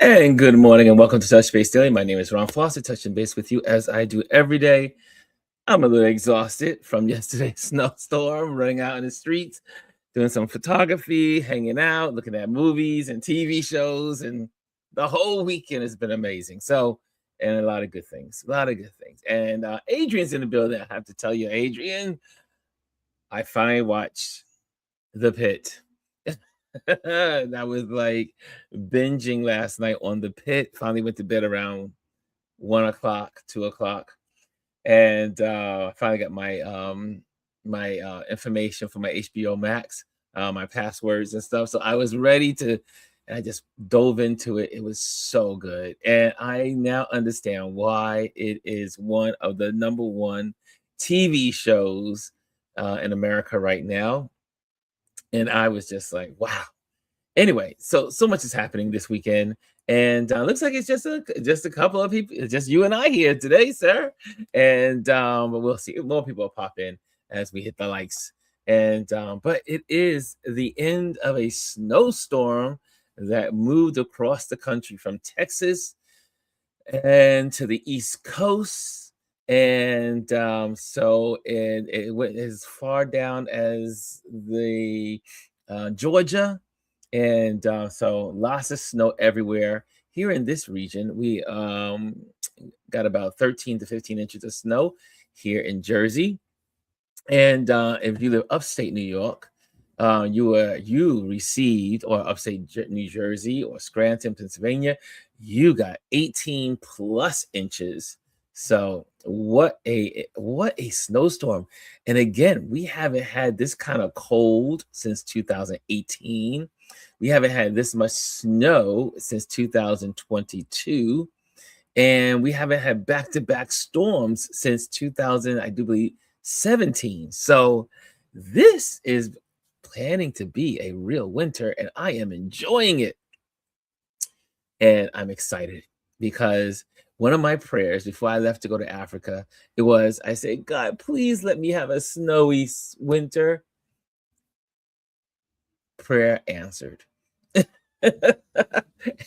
And good morning and welcome to Touch Base Daily. My name is Ron Foster, touching base with you as I do every day. I'm a little exhausted from yesterday's snowstorm, running out in the streets, doing some photography, hanging out, looking at movies and TV shows, and the whole weekend has been amazing. And a lot of good things, a lot of good things. And Adrian's in the building. I have to tell you, Adrian, I finally watched The Pit. I was like binging last night on The Pit. Finally went to bed around 1 o'clock, 2 o'clock, and I finally got my information for my HBO Max, my passwords and stuff. So I was ready to, and I just dove into it. It was so good, and I now understand why it is one of the number one TV shows in America right now. And I was just like, wow. Anyway, so much is happening this weekend, and looks like it's just a couple of people, just you and I here today, sir. And but we'll see. More people will pop in as we hit the likes. And but it is the end of a snowstorm that moved across the country from Texas and to the East Coast. And so it went as far down as the Georgia, and so lots of snow everywhere. Here in this region, we got about 13 to 15 inches of snow here in Jersey. And if you live upstate New York, you received, or New Jersey or Scranton, Pennsylvania, you got 18 plus inches. So what a snowstorm. And again, we haven't had this kind of cold since 2018. We haven't had this much snow since 2022. And we haven't had back-to-back storms since 2000, I do believe, 17. So this is planning to be a real winter, and I am enjoying it. And I'm excited because one of my prayers before I left to go to Africa, I said, God, please let me have a snowy winter. Prayer answered. And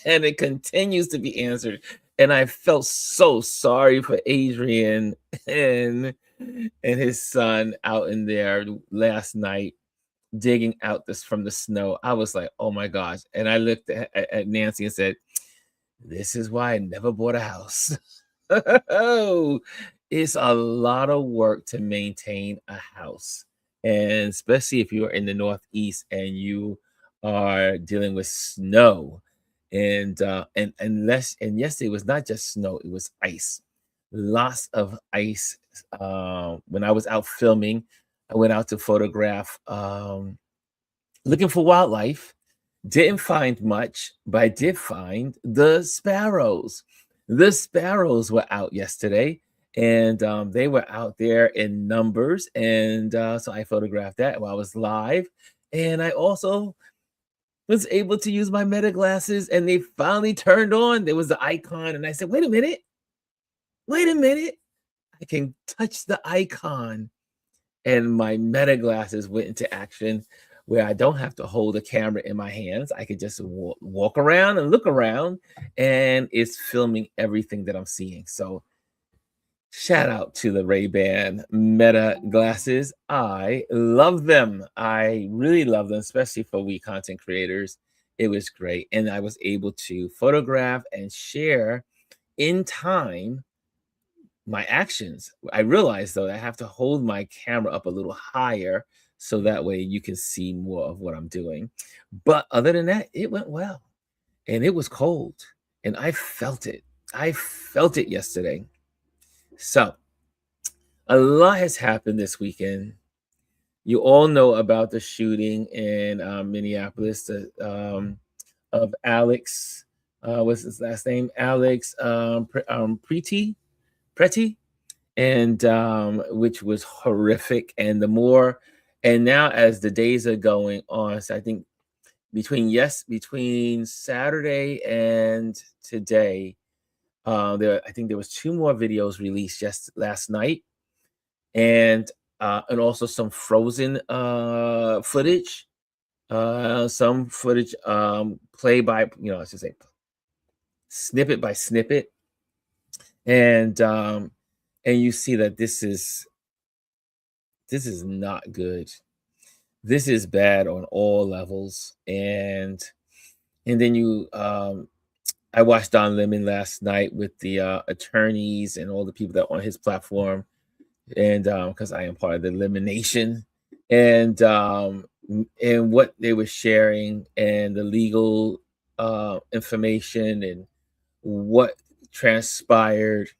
it continues to be answered. And I felt so sorry for Adrian and his son out in there last night digging out this from the snow. I was like, oh my gosh. And I looked at Nancy and said, this is why I never bought a house. Oh, it's a lot of work to maintain a house. And especially if you're in the Northeast and you are dealing with snow. And yesterday was not just snow, it was ice. Lots of ice. When I was out filming, I went out to photograph looking for wildlife. Didn't find much, but I did find the sparrows. The sparrows were out yesterday, and they were out there in numbers. And so I photographed that while I was live. And I also was able to use my meta glasses, and they finally turned on. There was the icon, and I said, wait a minute. I can touch the icon. And my meta glasses went into action where I don't have to hold a camera in my hands. I could just walk around and look around, and it's filming everything that I'm seeing. So shout out to the Ray-Ban Meta glasses. I love them. I really love them, especially for we content creators. It was great. And I was able to photograph and share in time my actions. I realized though I have to hold my camera up a little higher so that way you can see more of what I'm doing. But other than that, it went well. And it was cold, and I felt it. I felt it yesterday. So a lot has happened this weekend. You all know about the shooting in Minneapolis of Alex. What's his last name? Alex Pretti, and which was horrific. And now as the days are going on, so I think between Saturday and today, I think there was 2 more videos released just last night, and also some frozen footage, some footage play by, I should say, snippet by snippet, and you see that this is not good. This is bad on all levels, and then I watched Don Lemon last night with the attorneys and all the people that are on his platform, and because I am part of the Lemon Nation, and what they were sharing and the legal information and what transpired,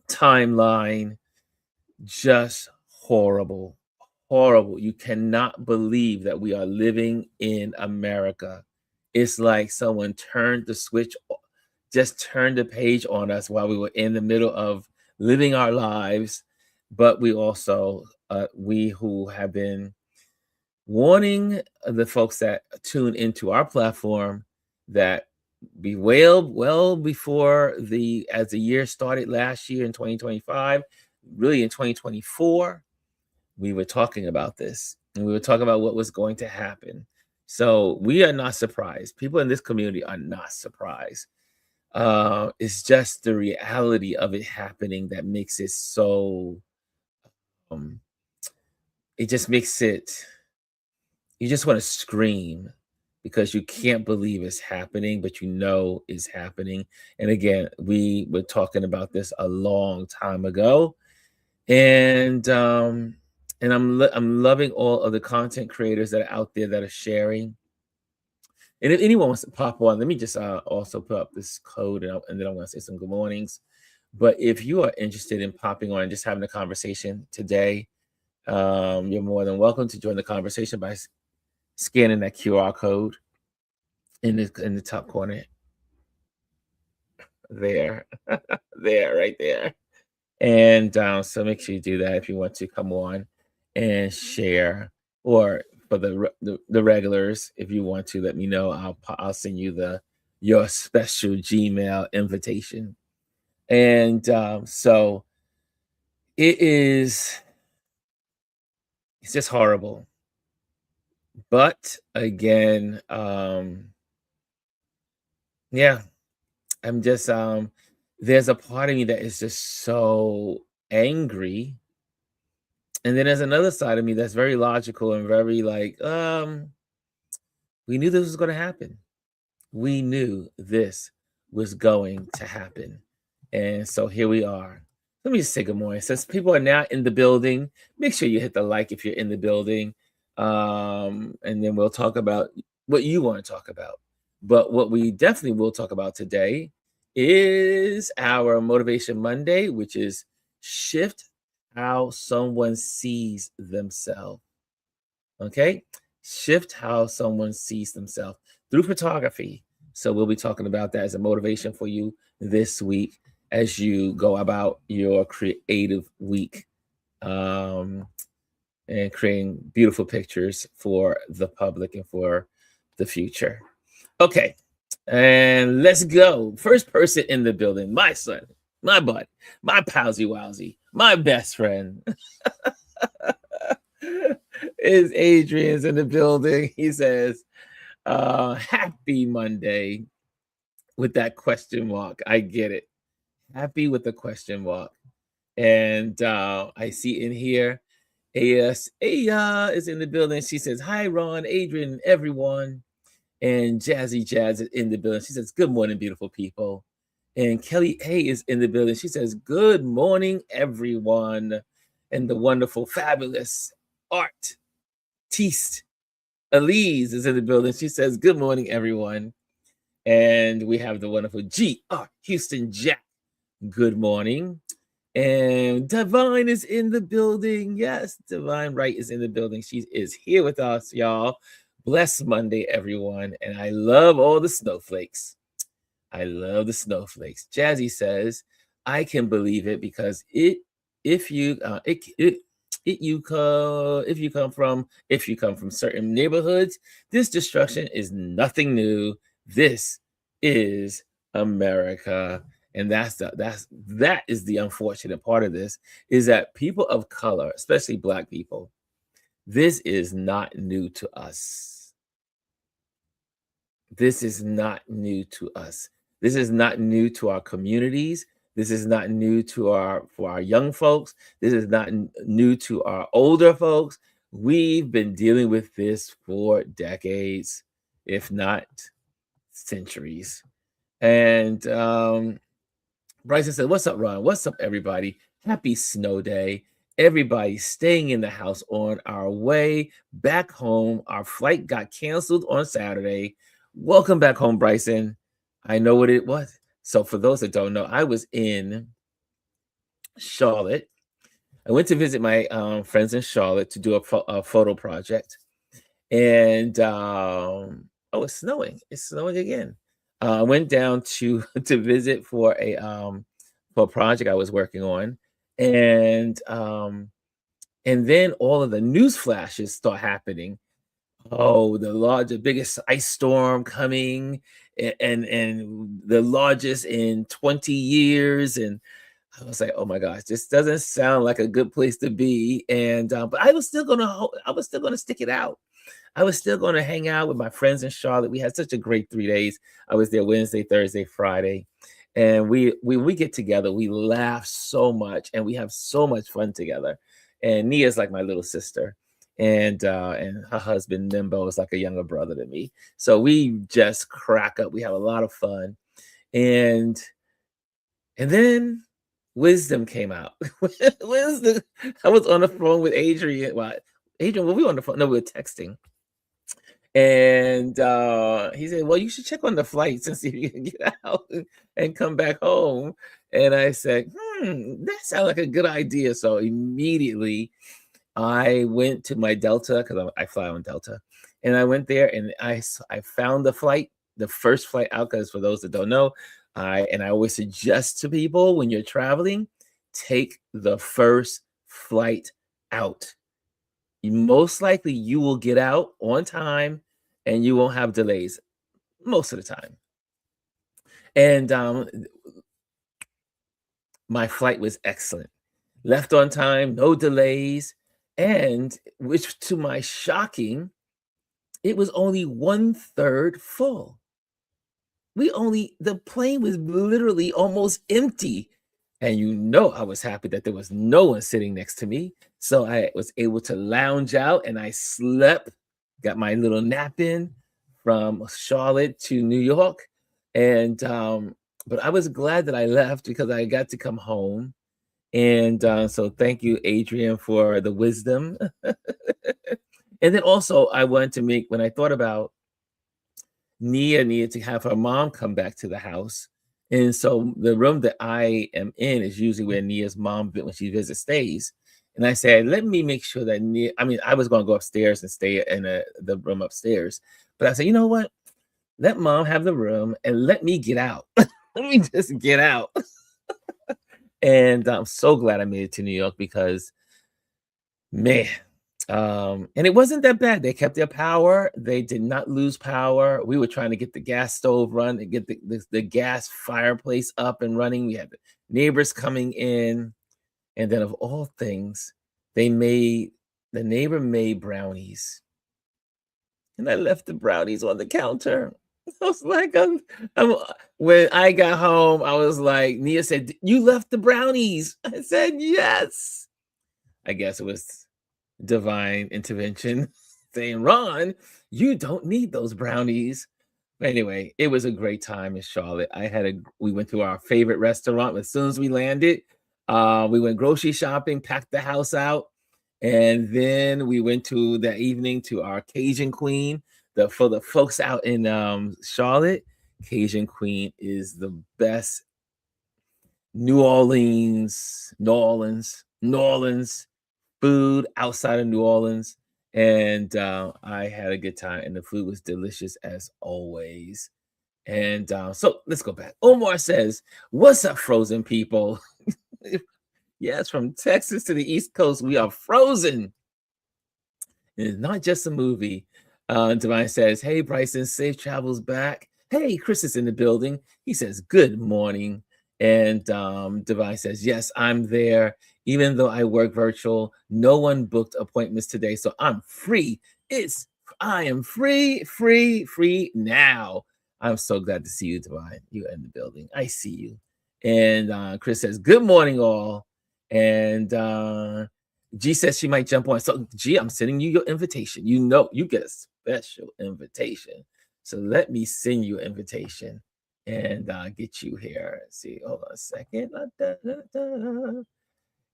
timeline, just horrible, horrible. You cannot believe that we are living in America. It's like someone turned the switch, just turned the page on us while we were in the middle of living our lives. But we also, we who have been warning the folks that tune into our platform that be well before as the year started last year in 2025, really in 2024, we were talking about this and we were talking about what was going to happen. So we are not surprised. People in this community are not surprised. It's just the reality of it happening that makes it so, um, it just makes it, you just want to scream because you can't believe it's happening, but you know it's happening. And again, we were talking about this a long time ago, and I'm loving all of the content creators that are out there that are sharing. And if anyone wants to pop on, let me just also put up this code, and then I'm going to say some good mornings. But if you are interested in popping on and just having a conversation today, you're more than welcome to join the conversation by scanning that QR code in the top corner there, there, right there. And so make sure you do that if you want to come on and share, or for the regulars, if you want to let me know, I'll send you your special Gmail invitation. And so it's just horrible. But again, yeah, I'm just there's a part of me that is just so angry. And then there's another side of me that's very logical and very like, we knew this was going to happen. We knew this was going to happen. And so here we are. Let me just say good morning. Since people are now in the building, make sure you hit the like if you're in the building. And then we'll talk about what you want to talk about. But what we definitely will talk about today is our Motivation Monday, which is shift how someone sees themselves. Okay? Shift how someone sees themselves through photography. So we'll be talking about that as a motivation for you this week as you go about your creative week, and creating beautiful pictures for the public and for the future. Okay, and let's go. First person in the building, my son, my bud, my palsy wowsy, my best friend is Adrian's in the building. He says, happy Monday with that question mark. I get it. Happy with the question mark. And I see in here, AS Aya is in the building. She says, hi, Ron, Adrian, everyone. And Jazzy Jazz is in the building. She says, good morning, beautiful people. And Kelly A is in the building. She says, good morning, everyone. And the wonderful, fabulous Art Teast Elise is in the building. She says, good morning, everyone. And we have the wonderful GR Houston Jack. Good morning. And Divine is in the building. Yes, Divine Wright is in the building. She is here with us, y'all. Bless Monday, everyone. And I love all the snowflakes. I love the snowflakes. Jazzy says, I can believe it because if you come from certain neighborhoods, this destruction is nothing new. This is America. And that is the unfortunate part of this, is that people of color, especially Black people, this is not new to us. This is not new to us. This is not new to our communities. This is not new to for our young folks. This is not new to our older folks. We've been dealing with this for decades, if not centuries. And Bryson said, "What's up, Ron? What's up, everybody? Happy snow day. Everybody staying in the house on our way back home. Our flight got canceled on Saturday. Welcome back home, Bryson. I know what it was. So, for those that don't know, I was in Charlotte. I went to visit my friends in Charlotte to do a photo project. And oh, it's snowing. It's snowing again. I went down to to visit for a project I was working on, and then all of the news flashes start happening. Oh, the biggest ice storm coming, and the largest in 20 years, and I was like, "Oh my gosh, this doesn't sound like a good place to be." And but I was still gonna stick it out. I was still going to hang out with my friends in Charlotte. We had such a great 3 days. I was there Wednesday, Thursday, Friday. And we get together, we laugh so much and we have so much fun together. And Nia's like my little sister. And her husband Nimbo is like a younger brother to me. So we just crack up. We have a lot of fun. And then wisdom came out. Wisdom. I was on the phone with Adrian. Well, Adrian, we were on the phone. No, we were texting. And he said, "Well, you should check on the flights and see if you can get out and come back home." And I said, that sounds like a good idea. So immediately I went to my Delta because I fly on Delta. And I went there and I found the flight, the first flight out, because for those that don't know, I always suggest to people when you're traveling, take the first flight out. Most likely you will get out on time and you won't have delays most of the time. And my flight was excellent. Left on time, no delays, and which to my shocking, it was only 1/3 full. The plane was literally almost empty. And I was happy that there was no one sitting next to me. So I was able to lounge out and I slept, got my little nap in from Charlotte to New York. And but I was glad that I left because I got to come home. And so thank you, Adrian, for the wisdom. And then also I wanted to when I thought about Nia needed to have her mom come back to the house. And so the room that I am in is usually where Nia's mom, when she visits, stays. And I said, let me make sure that I was going to go upstairs and stay in the room upstairs. But I said, you know what? Let mom have the room and let me get out. Let me just get out. And I'm so glad I made it to New York because, man, and it wasn't that bad. They kept their power. They did not lose power. We were trying to get the gas stove run and get the gas fireplace up and running. We had the neighbors coming in. And then of all things, the neighbor made brownies. And I left the brownies on the counter. I was like, when I got home, I was like, Nia said, "You left the brownies." I said, "Yes." I guess it was divine intervention saying, "Ron, you don't need those brownies." But anyway, it was a great time in Charlotte. We went to our favorite restaurant as soon as we landed. We went grocery shopping, packed the house out, and then we went to that evening to our Cajun Queen. For the folks out in Charlotte, Cajun Queen is the best New Orleans food outside of New Orleans. And I had a good time, and the food was delicious as always. And so let's go back. Omar says, "What's up, frozen people?" Yes, from Texas to the East Coast, we are frozen. It's not just a movie. Divine says, "Hey, Bryson, safe travels back." Hey, Chris is in the building. He says, "Good morning." And Divine says, "Yes, I'm there. Even though I work virtual, no one booked appointments today, so I'm free. I am free now." I'm so glad to see you, Divine. You're in the building. I see you. And Chris says, good morning, all. And G says she might jump on. So, G, I'm sending you your invitation. You know, you get a special invitation. So let me send you an invitation and get you here. Let's see, hold on a second.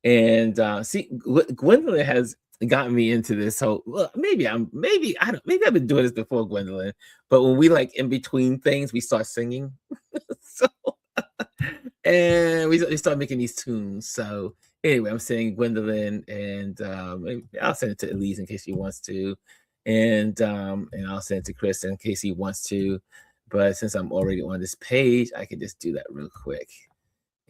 And see, Gwendolyn has gotten me into this. So well, maybe I've been doing this before, Gwendolyn. But when we like in between things, we start singing. So and we start making these tunes. So anyway, I'm saying Gwendolyn, and I'll send it to Elise in case she wants to, and I'll send it to Chris in case he wants to. But since I'm already on this page, I can just do that real quick.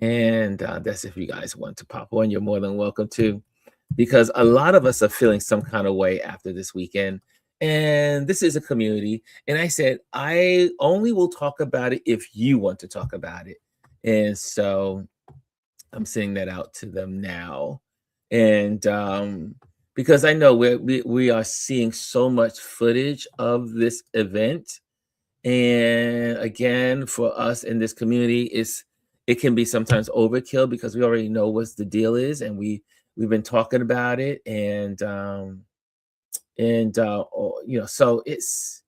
And that's if you guys want to pop on, you're more than welcome to, because a lot of us are feeling some kind of way after this weekend. And this is a community. And I said, I only will talk about it if you want to talk about it. And so I'm sending that out to them now. And because I know we are seeing so much footage of this event. And again, for us in this community, it can be sometimes overkill because we already know what the deal is, and we've been talking about it, and so it's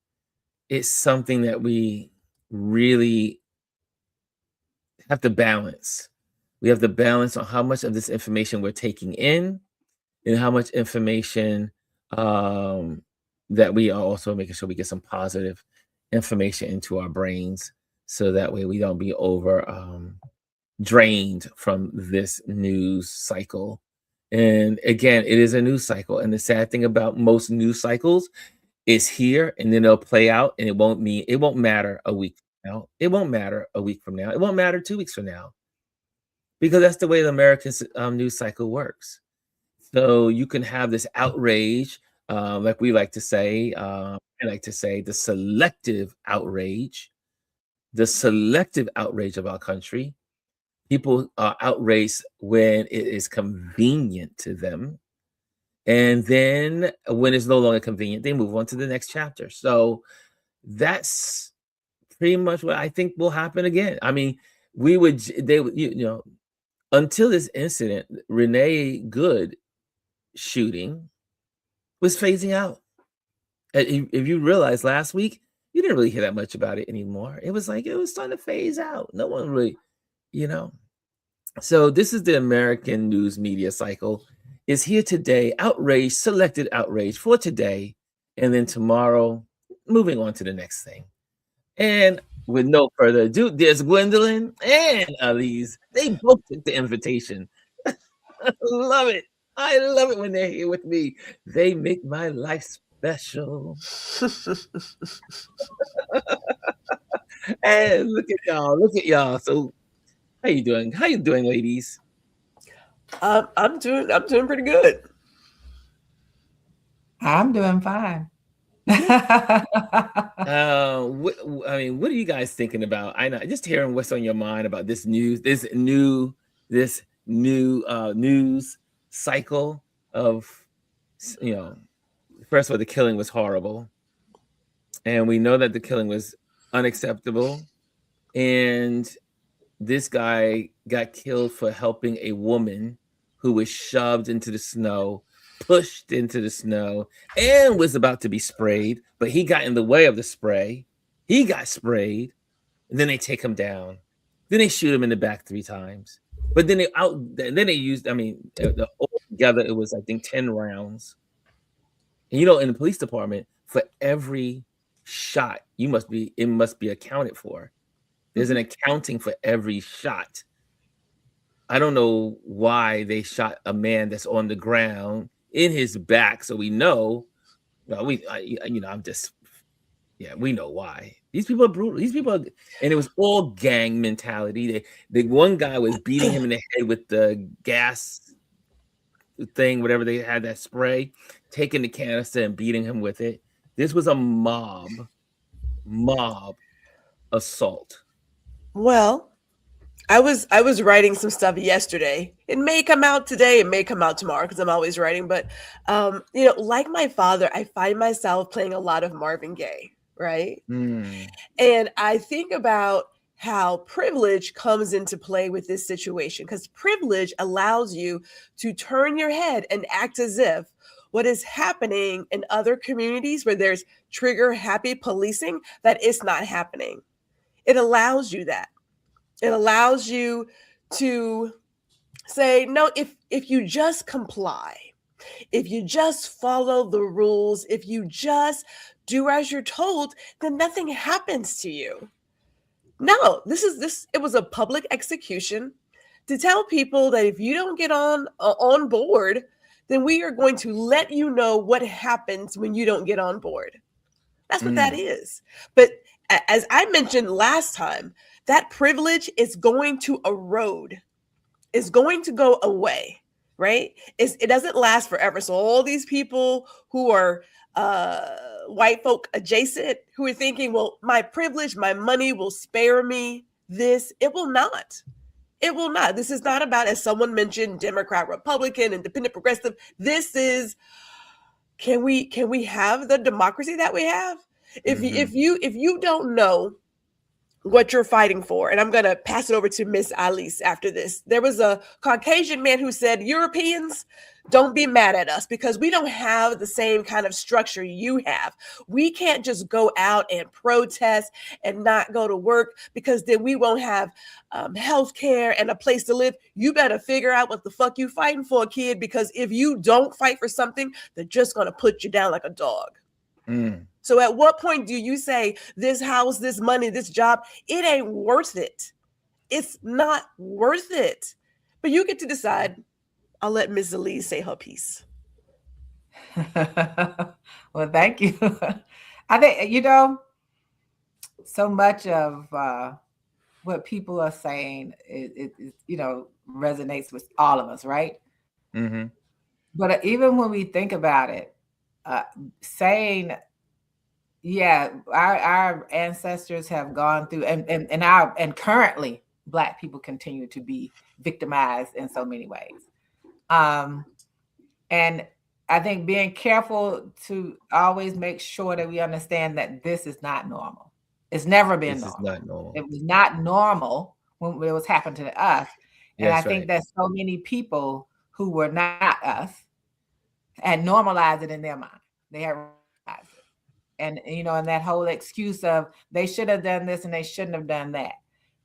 something that we really have to balance. We have to balance on how much of this information we're taking in, and how much information that we are also making sure we get some positive information into our brains, so that way we don't be over drained from this news cycle. And again, it is a news cycle. And the sad thing about most news cycles is here, and then it'll play out, and it won't matter a week from now. It won't matter a week from now. It won't matter 2 weeks from now, because that's the way the American news cycle works. So you can have this outrage, like we like to say, I like to say the selective outrage of our country. People are outraged when it is convenient to them. And then when it's no longer convenient, they move on to the next chapter. So that's pretty much what I think will happen again. I mean, until this incident, Renee Good shooting was phasing out. If you realize last week, you didn't really hear that much about it anymore. It was starting to phase out. No one really, So this is the American news media cycle. Is here today, outrage, selected outrage for today, and then tomorrow, moving on to the next thing. And with no further ado, there's Gwendolyn and Elise. They both took the invitation. I love it. I love it when they're here with me. They make my life special. And look at y'all. So how you doing? How you doing, ladies? I'm doing pretty good. I'm doing fine. What are you guys thinking about? I know, just hearing what's on your mind about this news cycle of, first of all, the killing was horrible, and we know that the killing was unacceptable, and this guy got killed for helping a woman who was shoved into the snow, pushed into the snow, and was about to be sprayed, but he got in the way of the spray. He got sprayed, and then they take him down. Then they shoot him in the back 3 times. But then they used, altogether it was, I think, 10 rounds. And in the police department, for every shot, it must be accounted for. There's an accounting for every shot. I don't know why they shot a man that's on the ground in his back, so we know. Well, we know why. These people are brutal. And it was all gang mentality. The one guy was beating him in the head with the gas thing, whatever they had, that spray, taking the canister and beating him with it. This was a mob assault. Well, I was writing some stuff yesterday. It may come out today, it may come out tomorrow, because I'm always writing. But like my father, I find myself playing a lot of Marvin Gaye. right? Mm. And I think about how privilege comes into play with this situation, because privilege allows you to turn your head and act as if what is happening in other communities where there's trigger happy policing, that it's not happening. It allows you that. It allows you to say, no, if you just comply, if you just follow the rules, if you just do as you're told, then nothing happens to you. No, it was a public execution to tell people that if you don't get on board, then we are going to let you know what happens when you don't get on board. That's what that is. But as I mentioned last time, that privilege is going to erode, is going to go away, right? It doesn't last forever. So all these people who are white folk adjacent, who are thinking, well, my privilege, my money will spare me this. It will not. It will not. This is not about, as someone mentioned, Democrat, Republican, independent, progressive. This is, can we have the democracy that we have? If you don't know what you're fighting for, and I'm going to pass it over to Miss Alice after this. There was a Caucasian man who said, Europeans, don't be mad at us because we don't have the same kind of structure you have. We can't just go out and protest and not go to work because then we won't have health care and a place to live. You better figure out what the fuck you fighting for, kid, because if you don't fight for something, they're just going to put you down like a dog. So at what point do you say this house, this money, this job, it ain't worth it? It's not worth it. But you get to decide. I'll let Ms. Elise say her piece. Well, thank you. I think, so much of what people are saying, it resonates with all of us, right? Mm-hmm. But even when we think about it, saying, yeah, our ancestors have gone through, and currently Black people continue to be victimized in so many ways. And I think being careful to always make sure that we understand that this is not normal. It's never been normal. This is not normal. It was not normal when it was happening to us. And I think that so many people who were not us had normalized it in their mind. They had realized it. And, and that whole excuse of they should have done this and they shouldn't have done that.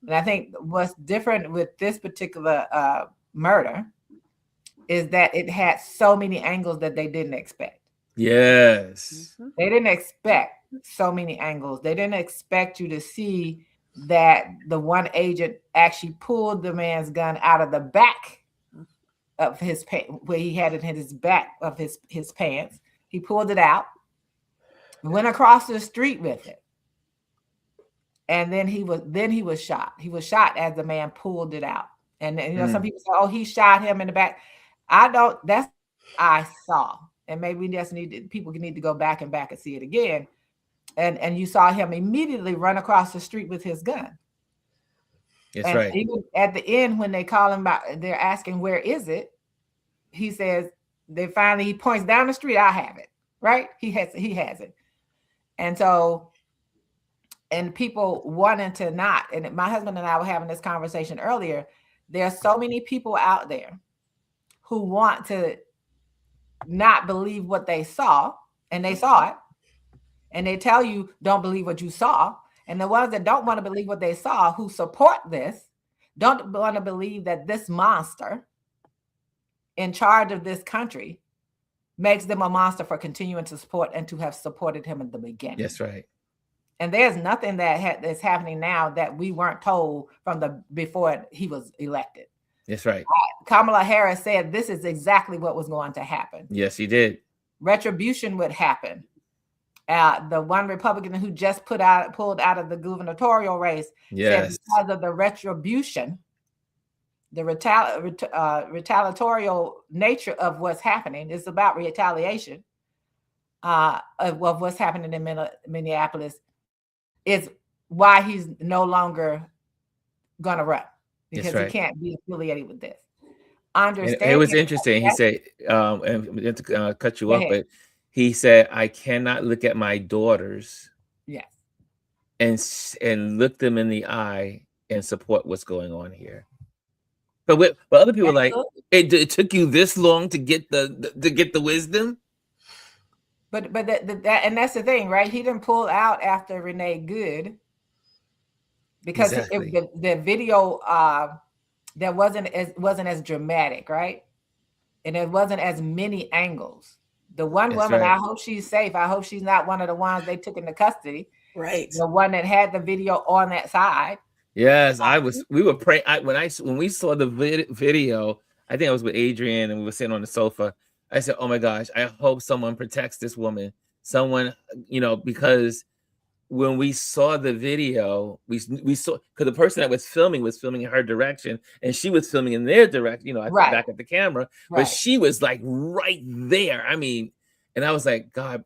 And I think what's different with this particular murder is that it had so many angles that they didn't expect. Yes. They didn't expect so many angles. They didn't expect you to see that the one agent actually pulled the man's gun out of the back of his pants, where he had it in his back of his pants. He pulled it out, went across the street with it. And then he was shot. He was shot as the man pulled it out. And some people say, oh, he shot him in the back. I saw. And maybe we just people need to go back and see it again. And you saw him immediately run across the street with his gun. That's and right. Even at the end, when they call him out, they're asking, where is it? He says, he points down the street, I have it, right? He has it. And so, and people wanting to not, and my husband and I were having this conversation earlier, there are so many people out there who want to not believe what they saw, and they saw it, and they tell you, don't believe what you saw. And the ones that don't want to believe what they saw, who support this, don't want to believe that this monster in charge of this country makes them a monster for continuing to support and to have supported him in the beginning. That's right. And there's nothing that's happening now that we weren't told from before he was elected. That's right. Kamala Harris said this is exactly what was going to happen. Yes, he did. Retribution would happen. The one Republican who just pulled out of the gubernatorial race said because of the retribution, the retaliatorial nature of what's happening, is about retaliation of what's happening in Minneapolis, is why he's no longer going to run, because he can't be affiliated with this. It was interesting. He said, and to cut you off, but he said, I cannot look at my daughters Yes. and look them in the eye and support what's going on here. But other people are like, it took you this long to get the wisdom. But that and that's the thing, right? He didn't pull out after Renee Good because Exactly. the video that wasn't as dramatic, right? And it wasn't as many angles. The one That's woman, right. I hope she's safe. I hope she's not one of the ones they took into custody. Right. The one that had the video on that side. Yes, we were praying. When we saw the video, I think I was with Adrian and we were sitting on the sofa. I said, "Oh my gosh, I hope someone protects this woman. Someone, because when we saw the video, we saw, because the person that was filming in her direction and she was filming in their direction, Right. back at the camera, but Right. she was like right there. I mean, and I was like, God,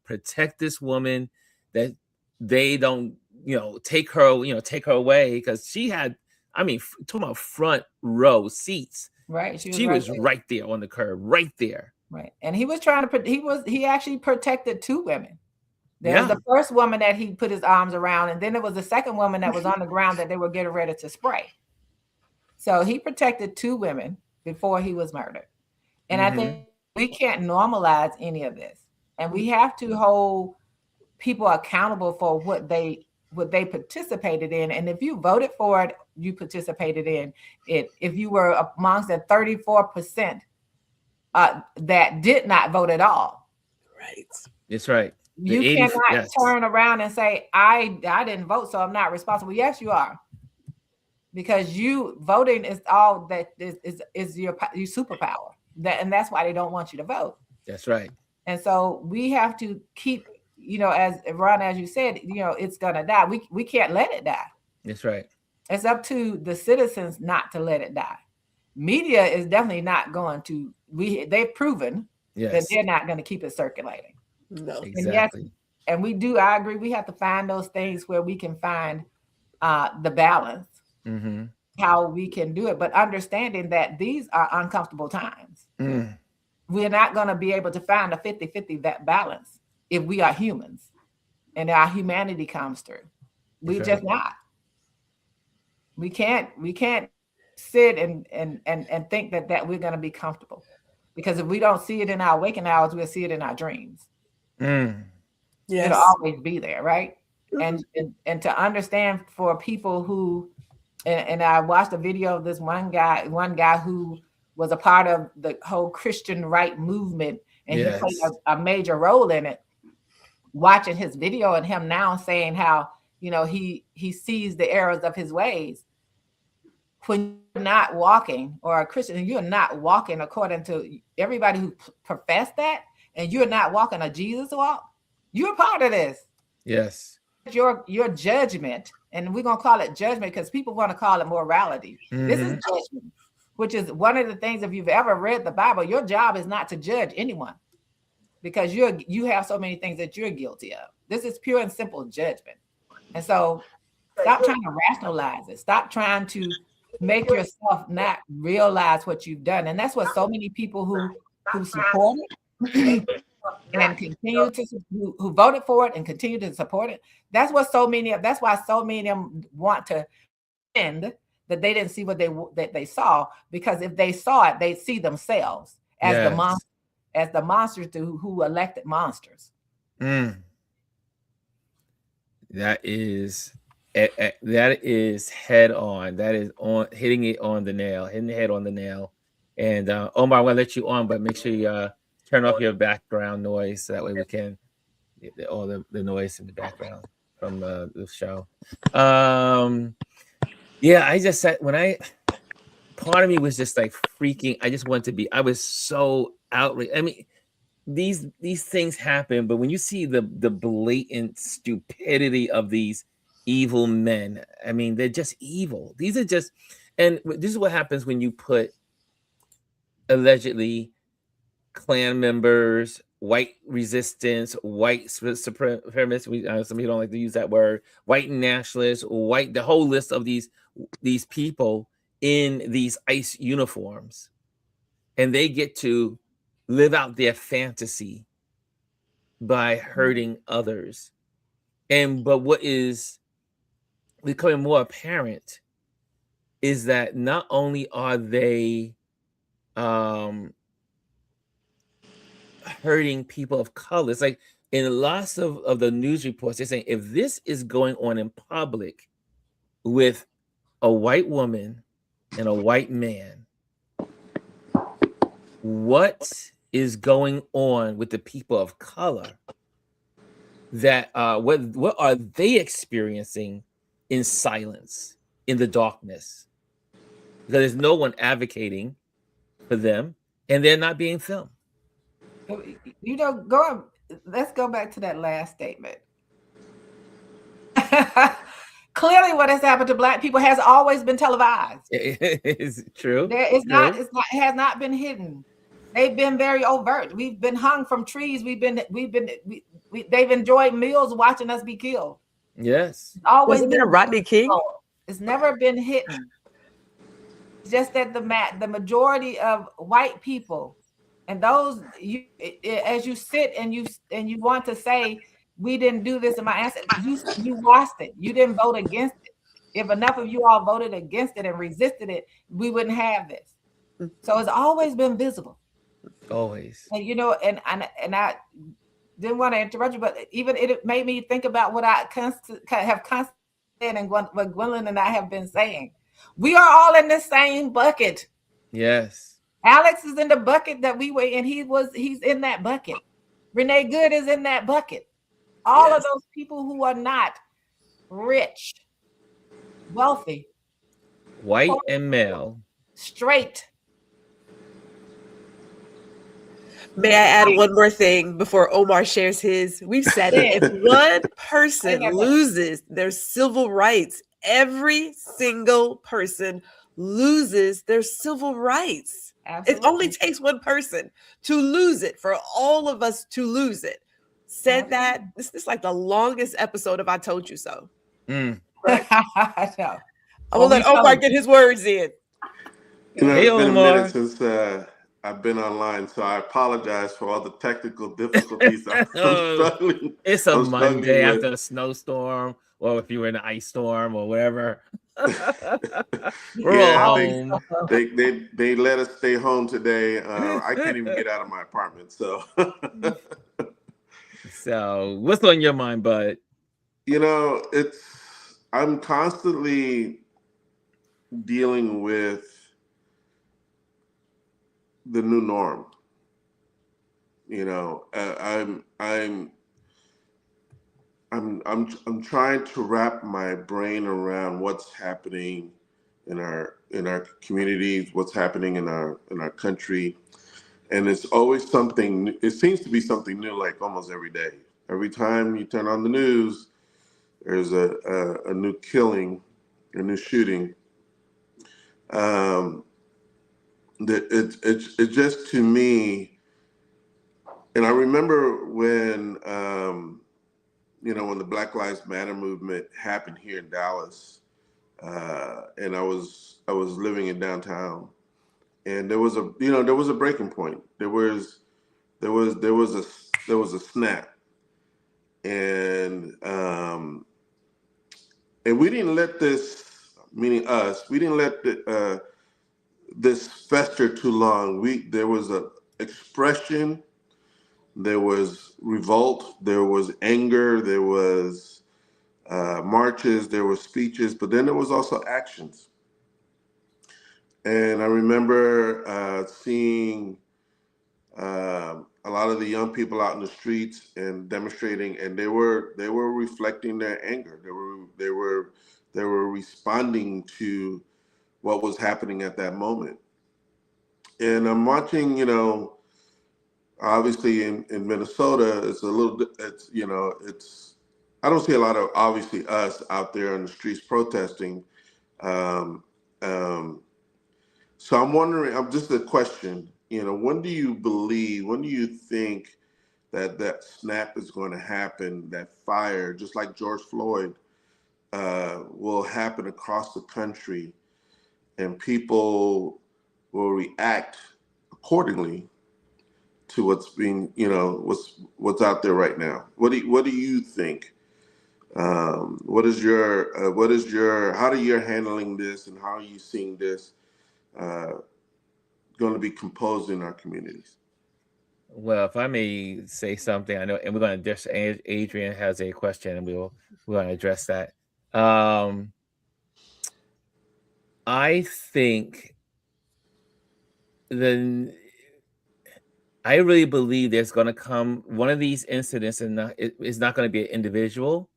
protect this woman, that they don't, take her away, because she had, talking about front row seats. Right. She was right there on the curb, right there. Right. And he was trying to he actually protected two women. There was Yeah. the first woman that he put his arms around, and then there was the second woman that was on the ground that they were getting ready to spray. So he protected two women before he was murdered. And I think we can't normalize any of this. And we have to hold people accountable for what they participated in. And if you voted for it, you participated in it. If you were amongst the 34% that did not vote at all. Right. That's right. You cannot turn around and say, I didn't vote, so I'm not responsible. Yes, you are. Because you voting is all that is your superpower. And that's why they don't want you to vote. That's right. And so we have to keep, as Ron, as you said, it's gonna die. We can't let it die. That's right. It's up to the citizens not to let it die. Media is definitely not going to. They've proven that they're not going to keep it circulating. No, exactly. And we do. I agree. We have to find those things where we can find the balance, how we can do it, but understanding that these are uncomfortable times. We're not going to be able to find a 50-50 that balance if we are humans and our humanity comes through. We're just not. We can't sit and think that we're going to be comfortable, because if we don't see it in our waking hours, we'll see it in our dreams. Yes. It'll always be there, right? And to understand for people who, and I watched a video of this one guy who was a part of the whole Christian right movement, and he played a major role in it. Watching his video and him now saying how, he sees the errors of his ways. When you're not walking, or a Christian, and you're not walking according to everybody who profess that, and you're not walking a Jesus walk, you're part of this. Yes. Your judgment, and we're going to call it judgment because people want to call it morality. This is judgment, which is one of the things, if you've ever read the Bible, your job is not to judge anyone, because you have so many things that you're guilty of. This is pure and simple judgment. And so stop trying to rationalize it. Stop trying to make yourself not realize what you've done. And that's what so many people who support it and continue to, who voted for it and continue to support it. That's why so many of them want to end that they didn't see what they saw, because if they saw it, they'd see themselves as the monsters who elected monsters. That is head on. That is hitting it on the nail, hitting the head on the nail. And Omar, I'm gonna let you on, but make sure you turn off your background noise, so that way we can get all the noise in the background from the show. Yeah, I just said, part of me was just like freaking. I just wanted to be. I was so outraged. I mean, these things happen, but when you see the blatant stupidity of these evil men, I mean, they're just evil. These are just, and this is what happens when you put allegedly Klan members, white resistance, white supremacists. Some people don't like to use that word. White nationalists, the whole list of these people in these ICE uniforms, and they get to live out their fantasy by hurting others But what is becoming more apparent is that not only are they hurting people of color, it's like in lots of the news reports, they're saying if this is going on in public with a white woman and a white man, what is going on with the people of color? That what are they experiencing in silence, in the darkness? Because there's no one advocating for them, and they're not being filmed. You know, let's go back to that last statement. Clearly, what has happened to Black people has always been televised. Is true? It has not been hidden. They've been very overt. We've been hung from trees. They've enjoyed meals watching us be killed. Yes. It's always Wasn't there Rodney King? It's never been hidden. It's just that the majority of white people, and those as you sit and you want to say we didn't do this in my ancestors, you lost it. You didn't vote against it. If enough of you all voted against it and resisted it, we wouldn't have this. So it's always been visible. Always. And you know, and I didn't want to interrupt you, but even it made me think about what I have constantly said and what Gwendolyn and I have been saying. We are all in the same bucket. Yes. Alex is in the bucket that we were in. He's in that bucket. Renee Good is in that bucket. All of those people who are not rich, wealthy, white and male, straight. May I add one more thing before Omar shares his? We've said it. If one person loses their civil rights, every single person loses their civil rights. Absolutely. It only takes one person to lose it for all of us to lose it. Said that. This is like the longest episode of I Told You So. Right? I know. I'm going to let Omar get his words in. You know, it's been a minute since I've been online, so I apologize for all the technical difficulties I'm struggling. It's a Monday after a snowstorm, or if you were in an ice storm or wherever. We're all home. They let us stay home today. I can't even get out of my apartment. So, so what's on your mind, bud? You know, I'm constantly dealing with the new norm. You know, I'm trying to wrap my brain around what's happening in our communities, what's happening in our country, and it's always something. It seems to be something new, like almost every day. Every time you turn on the news, there's a new killing, a new shooting. It's just, to me, and I remember when when the Black Lives Matter movement happened here in Dallas, and I was living in downtown, and there was a breaking point. There was a snap, and we didn't let this, meaning us, we didn't let this fester too long. There was a expression, there was revolt, there was anger, there was marches, there were speeches, but then there was also actions. And I remember seeing a lot of the young people out in the streets and demonstrating, and they were reflecting their anger. They were responding to what was happening at that moment. And I'm watching, obviously in Minnesota, I don't see a lot of, obviously, us out there on the streets protesting. So I'm wondering, just a question, when do you think that snap is going to happen, that fire, just like George Floyd, will happen across the country, and people will react accordingly to what's being, what's out there right now? What do you think What is your, how are you handling this, and how are you seeing this going to be composed in our communities? Well, if I may say something, I know, and we're going to just, Adrian has a question, and we're going to address that. I think I really believe there's going to come one of these incidents, and it's not going to be an individual,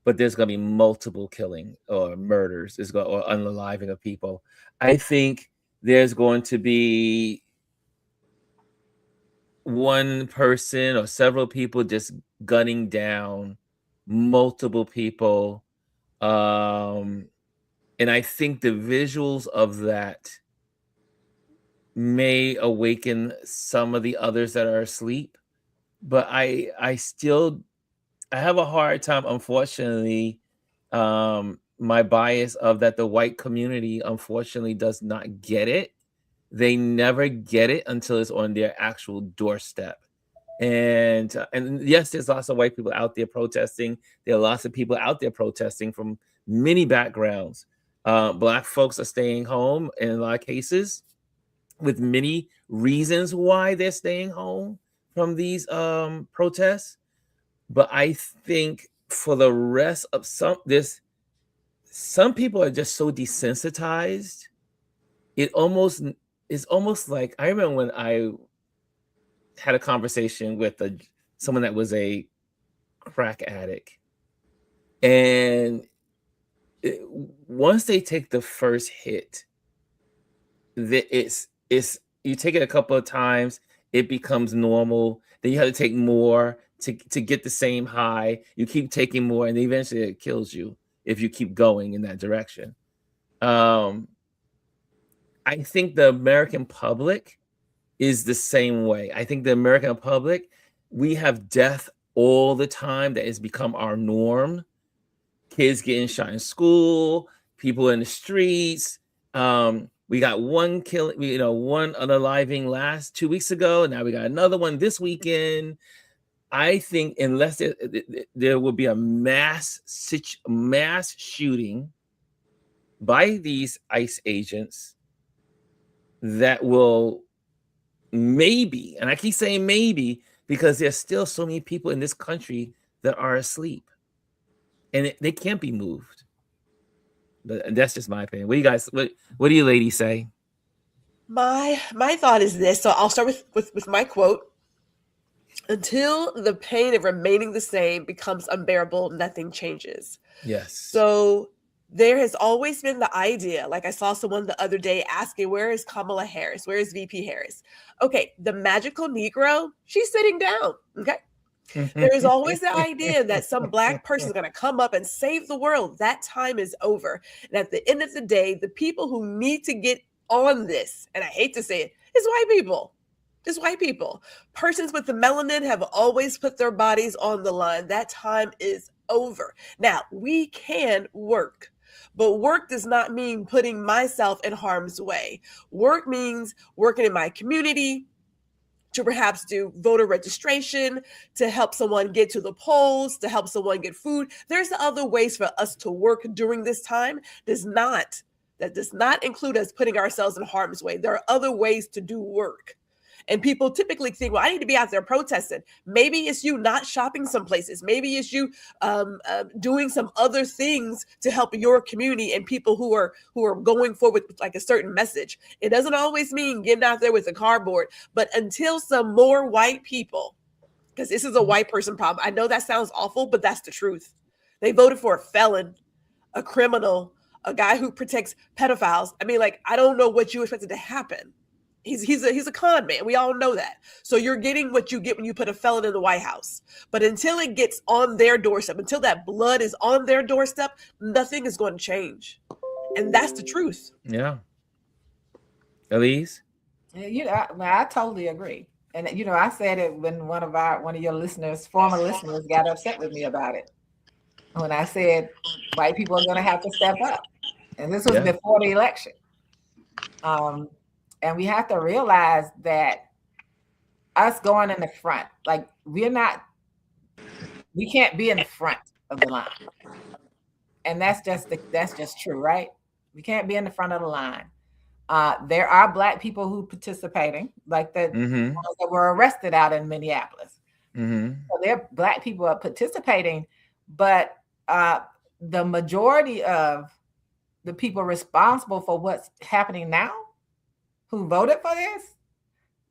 but there's going to be multiple killing or murders, or unaliving of people. I think there's going to be one person or several people just gunning down multiple people. And I think the visuals of that may awaken some of the others that are asleep. But I have a hard time, unfortunately. My bias of that the white community, unfortunately, does not get it. They never get it until it's on their actual doorstep. And yes, there's lots of white people out there protesting. There are lots of people out there protesting from many backgrounds. Black folks are staying home in a lot of cases, with many reasons why they're staying home from these protests. But I think for the rest of some people are just so desensitized. It's almost like, I remember when I had a conversation with someone that was a crack addict, and once they take the first hit, it's you take it a couple of times, it becomes normal. Then you have to take more to get the same high. You keep taking more, and eventually it kills you if you keep going in that direction. I think the American public is the same way. I think the American public, we have death all the time. That has become our norm. Kids getting shot in school, people in the streets. We got one killing, one unaliving last 2 weeks ago, and now we got another one this weekend. I think unless there will be a mass shooting by these ICE agents, that will maybe, and I keep saying maybe because there's still so many people in this country that are asleep, and they can't be moved. But that's just my opinion. What do you guys? What do you ladies say? My thought is this. So I'll start with my quote. Until the pain of remaining the same becomes unbearable, nothing changes. Yes. So there has always been the idea, like I saw someone the other day asking, where is Kamala Harris? Where is VP Harris? Okay, the magical Negro, she's sitting down, okay? There is always the idea that some Black person is going to come up and save the world. That time is over. And at the end of the day, the people who need to get on this, and I hate to say it, is white people. Just white people. Persons with the melanin have always put their bodies on the line. That time is over. Now, we can work, but work does not mean putting myself in harm's way. Work means working in my community, to perhaps do voter registration, to help someone get to the polls, to help someone get food. There's other ways for us to work during this time. That does not include us putting ourselves in harm's way. There are other ways to do work. And people typically think, well, I need to be out there protesting. Maybe it's you not shopping some places. Maybe it's you doing some other things to help your community and people who are going forward with like a certain message. It doesn't always mean getting out there with a cardboard, but until some more white people, because this is a white person problem. I know that sounds awful, but that's the truth. They voted for a felon, a criminal, a guy who protects pedophiles. I mean, like, I don't know what you expected to happen. He's a con man. We all know that. So you're getting what you get when you put a felon in the White House. But until it gets on their doorstep, until that blood is on their doorstep, nothing is going to change. And that's the truth. Yeah. Elise? I totally agree. And I said it when one of your listeners, former listeners, got upset with me about it. When I said white people are going to have to step up. And this was before the election. And we have to realize that us going in the front, like we can't be in the front. of the line. And that's just true, right? We can't be in the front of the line. There are Black people who participating, like the Mm-hmm. ones that were arrested out in Minneapolis. Mm-hmm. So there, Black people are participating, but the majority of the people responsible for what's happening now, who voted for this,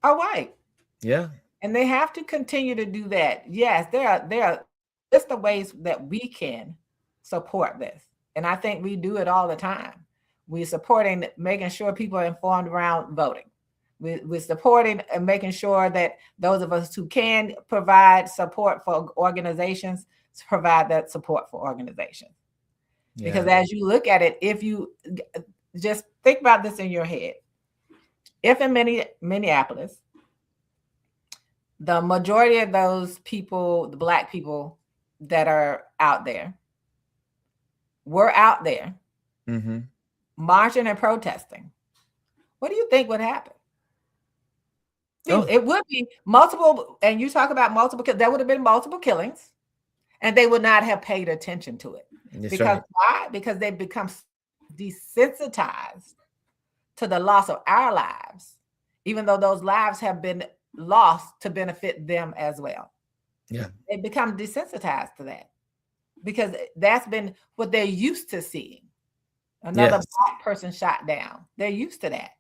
are white. Yeah. And they have to continue to do that. Yes, there are just the ways that we can support this. And I think we do it all the time. We're supporting making sure people are informed around voting. We're supporting and making sure that those of us who can provide support for organizations, provide that support for organizations. Yeah. Because as you look at it, if you just think about this in your head, if in Minneapolis, the majority of those people, the Black people that are out there, were out there Mm-hmm. marching and protesting, what do you think would happen? Oh. It would be multiple, and you talk about multiple, there would have been multiple killings, and they would not have paid attention to it. That's Because right. why? Because they've become desensitized to the loss of our lives, even though those lives have been lost to benefit them as well. Yeah. They become desensitized to that because that's been what they're used to seeing. Another Yes. Black person shot down. They're used to that.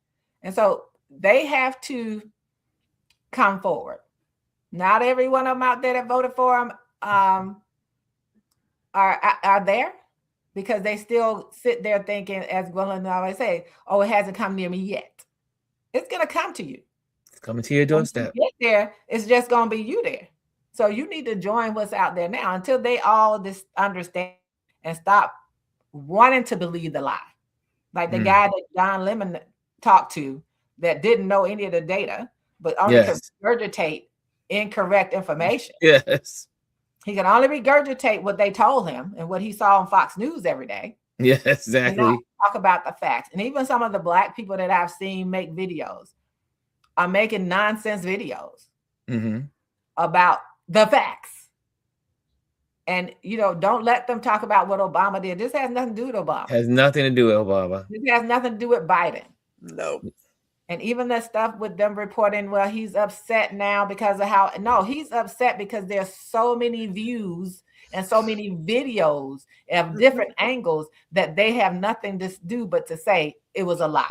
And so they have to come forward. Not every one of them out there that voted for them are there, because they still sit there thinking, as Gwendolyn always say, oh, it hasn't come near me yet. It's going to come to you. It's coming to your doorstep. When you get there, it's just going to be you there. So you need to join what's out there now until they all just understand and stop wanting to believe the lie. Like the guy that Don Lemon talked to that didn't know any of the data, but only could regurgitate incorrect information. Yes. He can only regurgitate what they told him and what he saw on Fox News every day. Yes, And exactly. not talk about the facts. And even some of the Black people that I've seen make videos are making nonsense videos Mm-hmm. about the facts. And, don't let them talk about what Obama did. This has nothing to do with Obama. Has nothing to do with Obama. This has nothing to do with Biden. No. And even the stuff with them reporting, well, he's upset now because of how, no, he's upset because there's so many views and so many videos of different angles that they have nothing to do but to say it was a lie,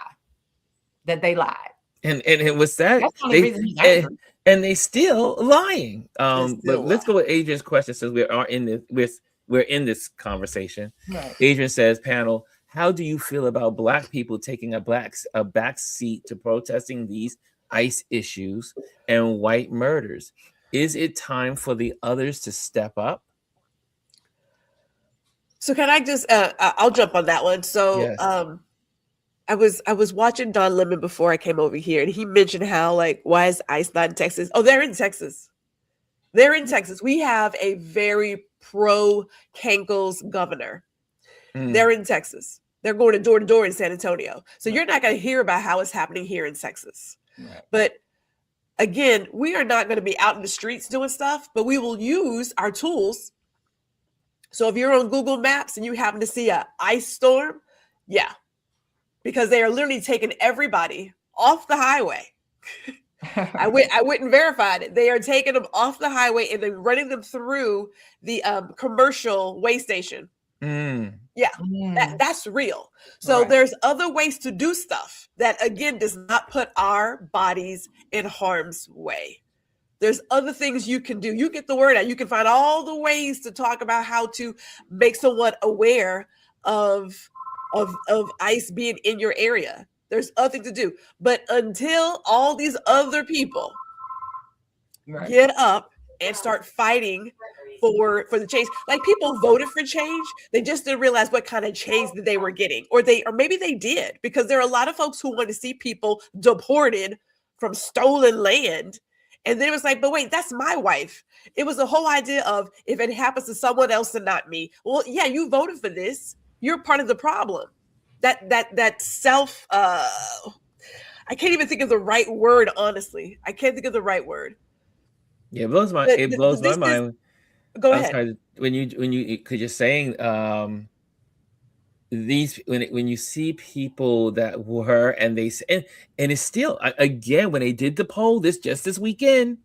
that they lied. And it was that. That's the only reason he's angry. And they still lying. Still But let's go with Adrian's question, since we're in this conversation. Right. Adrian says, panel, how do you feel about Black people taking a back seat to protesting these ICE issues and white murders? Is it time for the others to step up? So can I just I'll jump on that one. So Yes. I was watching Don Lemon before I came over here, and he mentioned how, like, why is ICE not in Texas? Oh, they're in Texas. They're in Texas. We have a very pro Cankles governor. They're in Texas. They're going door to door in San Antonio. So you're not going to hear about how it's happening here in Texas. Right. But again, we are not going to be out in the streets doing stuff, but we will use our tools. So if you're on Google Maps and you happen to see a ice storm, yeah, because they are literally taking everybody off the highway. I went and verified it. They are taking them off the highway and then running them through the commercial way station. Yeah, that's real. So Right. there's other ways to do stuff that, again, does not put our bodies in harm's way. There's other things you can do. You get the word out. You can find all the ways to talk about how to make someone aware of ICE being in your area. There's other things to do. But until all these other people Right. get up and start fighting for the change, like, people voted for change, they just didn't realize what kind of change that they were getting, or maybe they did, because there are a lot of folks who want to see people deported from stolen land. And then it was like, but wait, that's my wife. It was the whole idea of, if it happens to someone else and not me, well, yeah, you voted for this. You're part of the problem. That self, I can't even think of the right word, honestly. I can't think of the right word. Yeah, it blows my mind Go I'm ahead. sorry, because you're saying these when you see people that were and they and it's still again when they did the poll this weekend,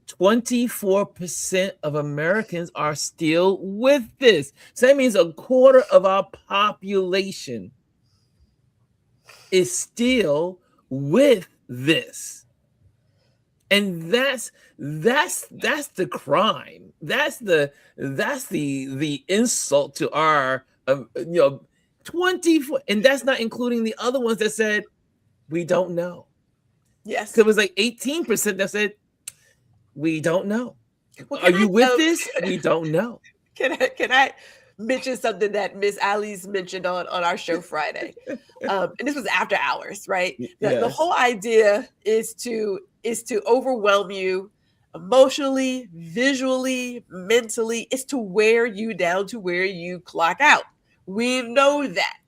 24% of Americans are still with this. So that means a quarter of our population is still with this. And that's the crime. That's the insult to our 24, and that's not including the other ones that said we don't know. Yes. Because it was like 18% that said we don't know. Well, Are you with this? We don't know. Can I mention something that Miss Ali's mentioned on our show Friday? And this was after hours, right? The whole idea is to overwhelm you emotionally, visually, mentally. It's to wear you down to where you clock out. We know that.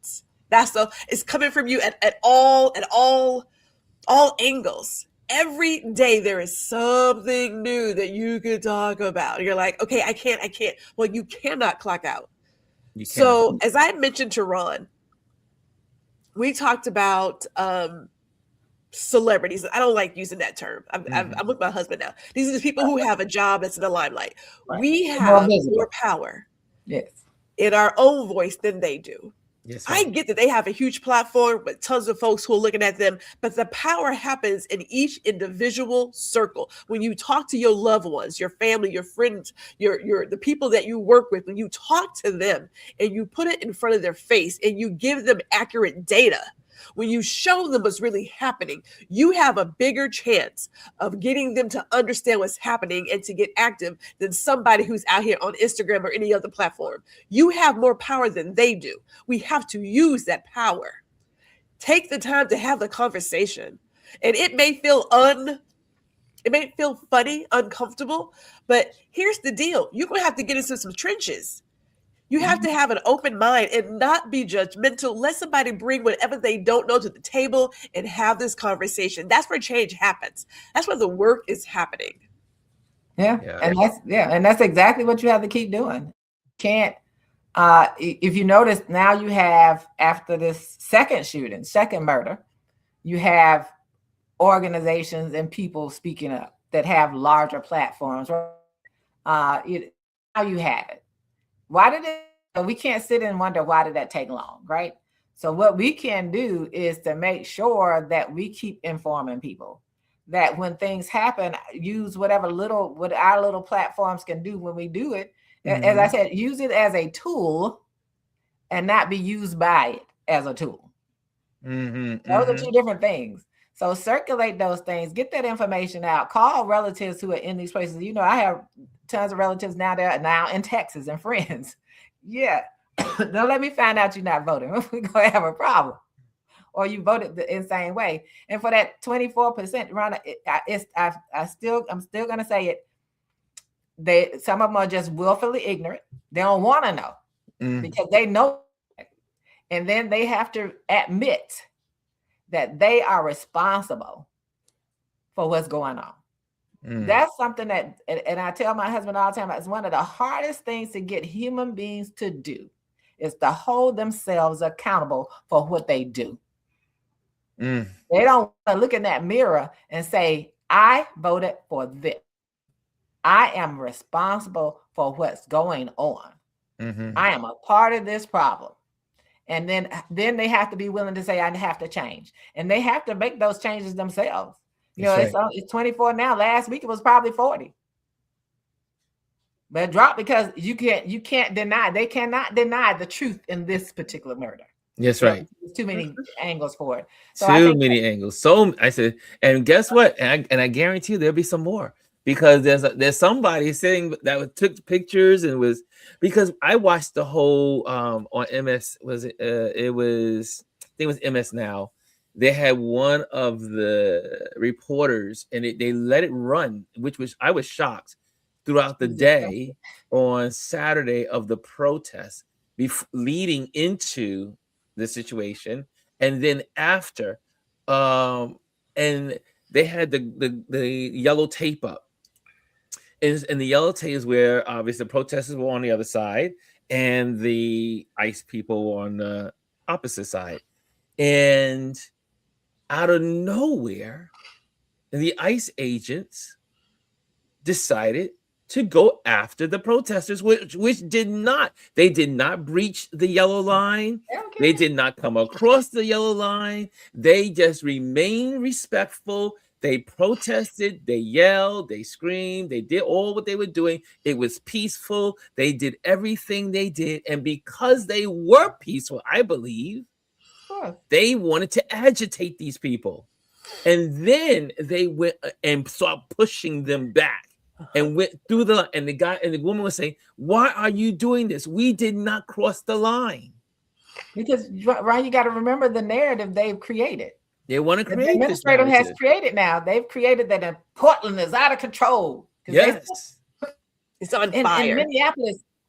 It's coming from you at all angles. Every day there is something new that you could talk about. You're like, okay, I can't. Well, you cannot clock out. So as I mentioned to Ron, we talked about celebrities. I don't like using that term. I'm with my husband now. These are the people who have a job that's in the limelight. Right. We have more power in our own voice than they do. Yes, I get that they have a huge platform with tons of folks who are looking at them, but the power happens in each individual circle. When you talk to your loved ones, your family, your friends, the people that you work with, when you talk to them and you put it in front of their face and you give them accurate data, when you show them what's really happening, you have a bigger chance of getting them to understand what's happening and to get active than somebody who's out here on Instagram or any other platform. You have more power than they do. We have to use that power. Take the time to have the conversation. And it may feel funny, uncomfortable, but here's the deal. You're going to have to get into some trenches. You have to have an open mind and not be judgmental. Let somebody bring whatever they don't know to the table and have this conversation. That's where change happens. That's where the work is happening. And that's exactly what you have to keep doing. Can't if you notice now you have, after this second murder, you have organizations and people speaking up that have larger platforms. Now you have it. Why did it? We can't sit and wonder why did that take long, right? So what we can do is to make sure that we keep informing people that when things happen, use what our little platforms can do when we do it. As I said, use it as a tool and not be used by it as a tool. Those are two different things. So circulate those things, get that information out, call relatives who are in these places. I have tons of relatives now in Texas and friends. Yeah. Don't let me find out you're not voting. We're going to have a problem. Or you voted the insane way. And for that 24%, Ron, I'm still going to say it. Some of them are just willfully ignorant. They don't want to know because they know. And then they have to admit that they are responsible for what's going on. That's something that, and I tell my husband all the time, it's one of the hardest things to get human beings to do is to hold themselves accountable for what they do. They don't want to look in that mirror and say, I voted for this. I am responsible for what's going on. I am a part of this problem. And then they have to be willing to say, I have to change. And they have to make those changes themselves. It's 24 now. Last week it was probably 40. But it dropped because you can't deny. They cannot deny the truth in this particular murder. Yes, right. There's too many angles for it. Too many angles. So I said, and guess what? And I guarantee you there'll be some more. Because there's somebody sitting that took pictures and was, because I watched the whole on MS, it was MS Now. They had one of the reporters and they let it run, I was shocked, throughout the day on Saturday of the protest, leading into the situation, and then after, and they had the yellow tape up. And the yellow tape is where obviously the protesters were on the other side and the ICE people were on the opposite side. And out of nowhere, the ICE agents decided to go after the protesters, which did not breach the yellow line. Okay. They did not come across the yellow line. They just remained respectful. They protested, they yelled, they screamed, they did all what they were doing. It was peaceful. They did everything they did. And because they were peaceful, I believe, they wanted to agitate these people. And then they went and started pushing them back and went through the line. And the guy and the woman was saying, "Why are you doing this? We did not cross the line." Because, Ryan, you got to remember the narrative they've created. They want to create the administrator has created now. They've created that Portland is out of control. Yes. It's on fire. In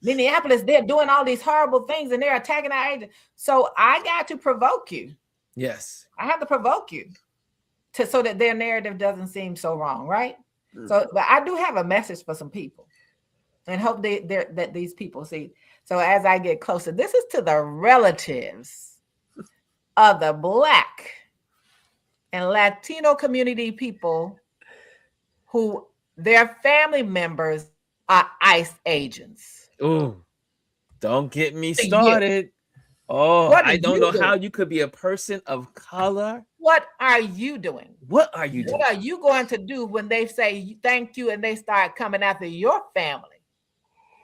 Minneapolis, they're doing all these horrible things and they're attacking our agents. So I got to provoke you. Yes. I have to provoke you so that their narrative doesn't seem so wrong, right? Mm-hmm. So, but I do have a message for some people and hope that these people see. So as I get closer, this is to the relatives of the Black and Latino community people who their family members are ICE agents. Oh, don't get me started. Oh, I don't know how you could be a person of color. What are you doing? What are you doing? What are you going to do when they say thank you and they start coming after your family?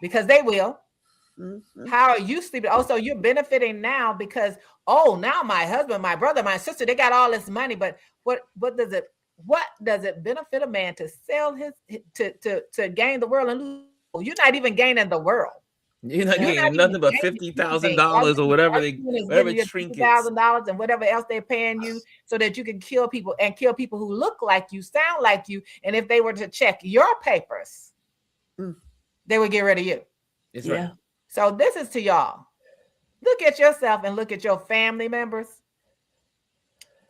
Because they will. Mm-hmm. How are you sleeping? Oh, so you're benefiting now because, now my husband, my brother, my sister, they got all this money. But what does it benefit a man to sell his to gain the world and lose? You're not even gaining the world. You're not getting nothing but $50,000 or whatever trinkets. $50,000 and whatever else they're paying you so that you can kill people who look like you, sound like you. And if they were to check your papers, they would get rid of you. It's right. So this is to y'all. Look at yourself and look at your family members.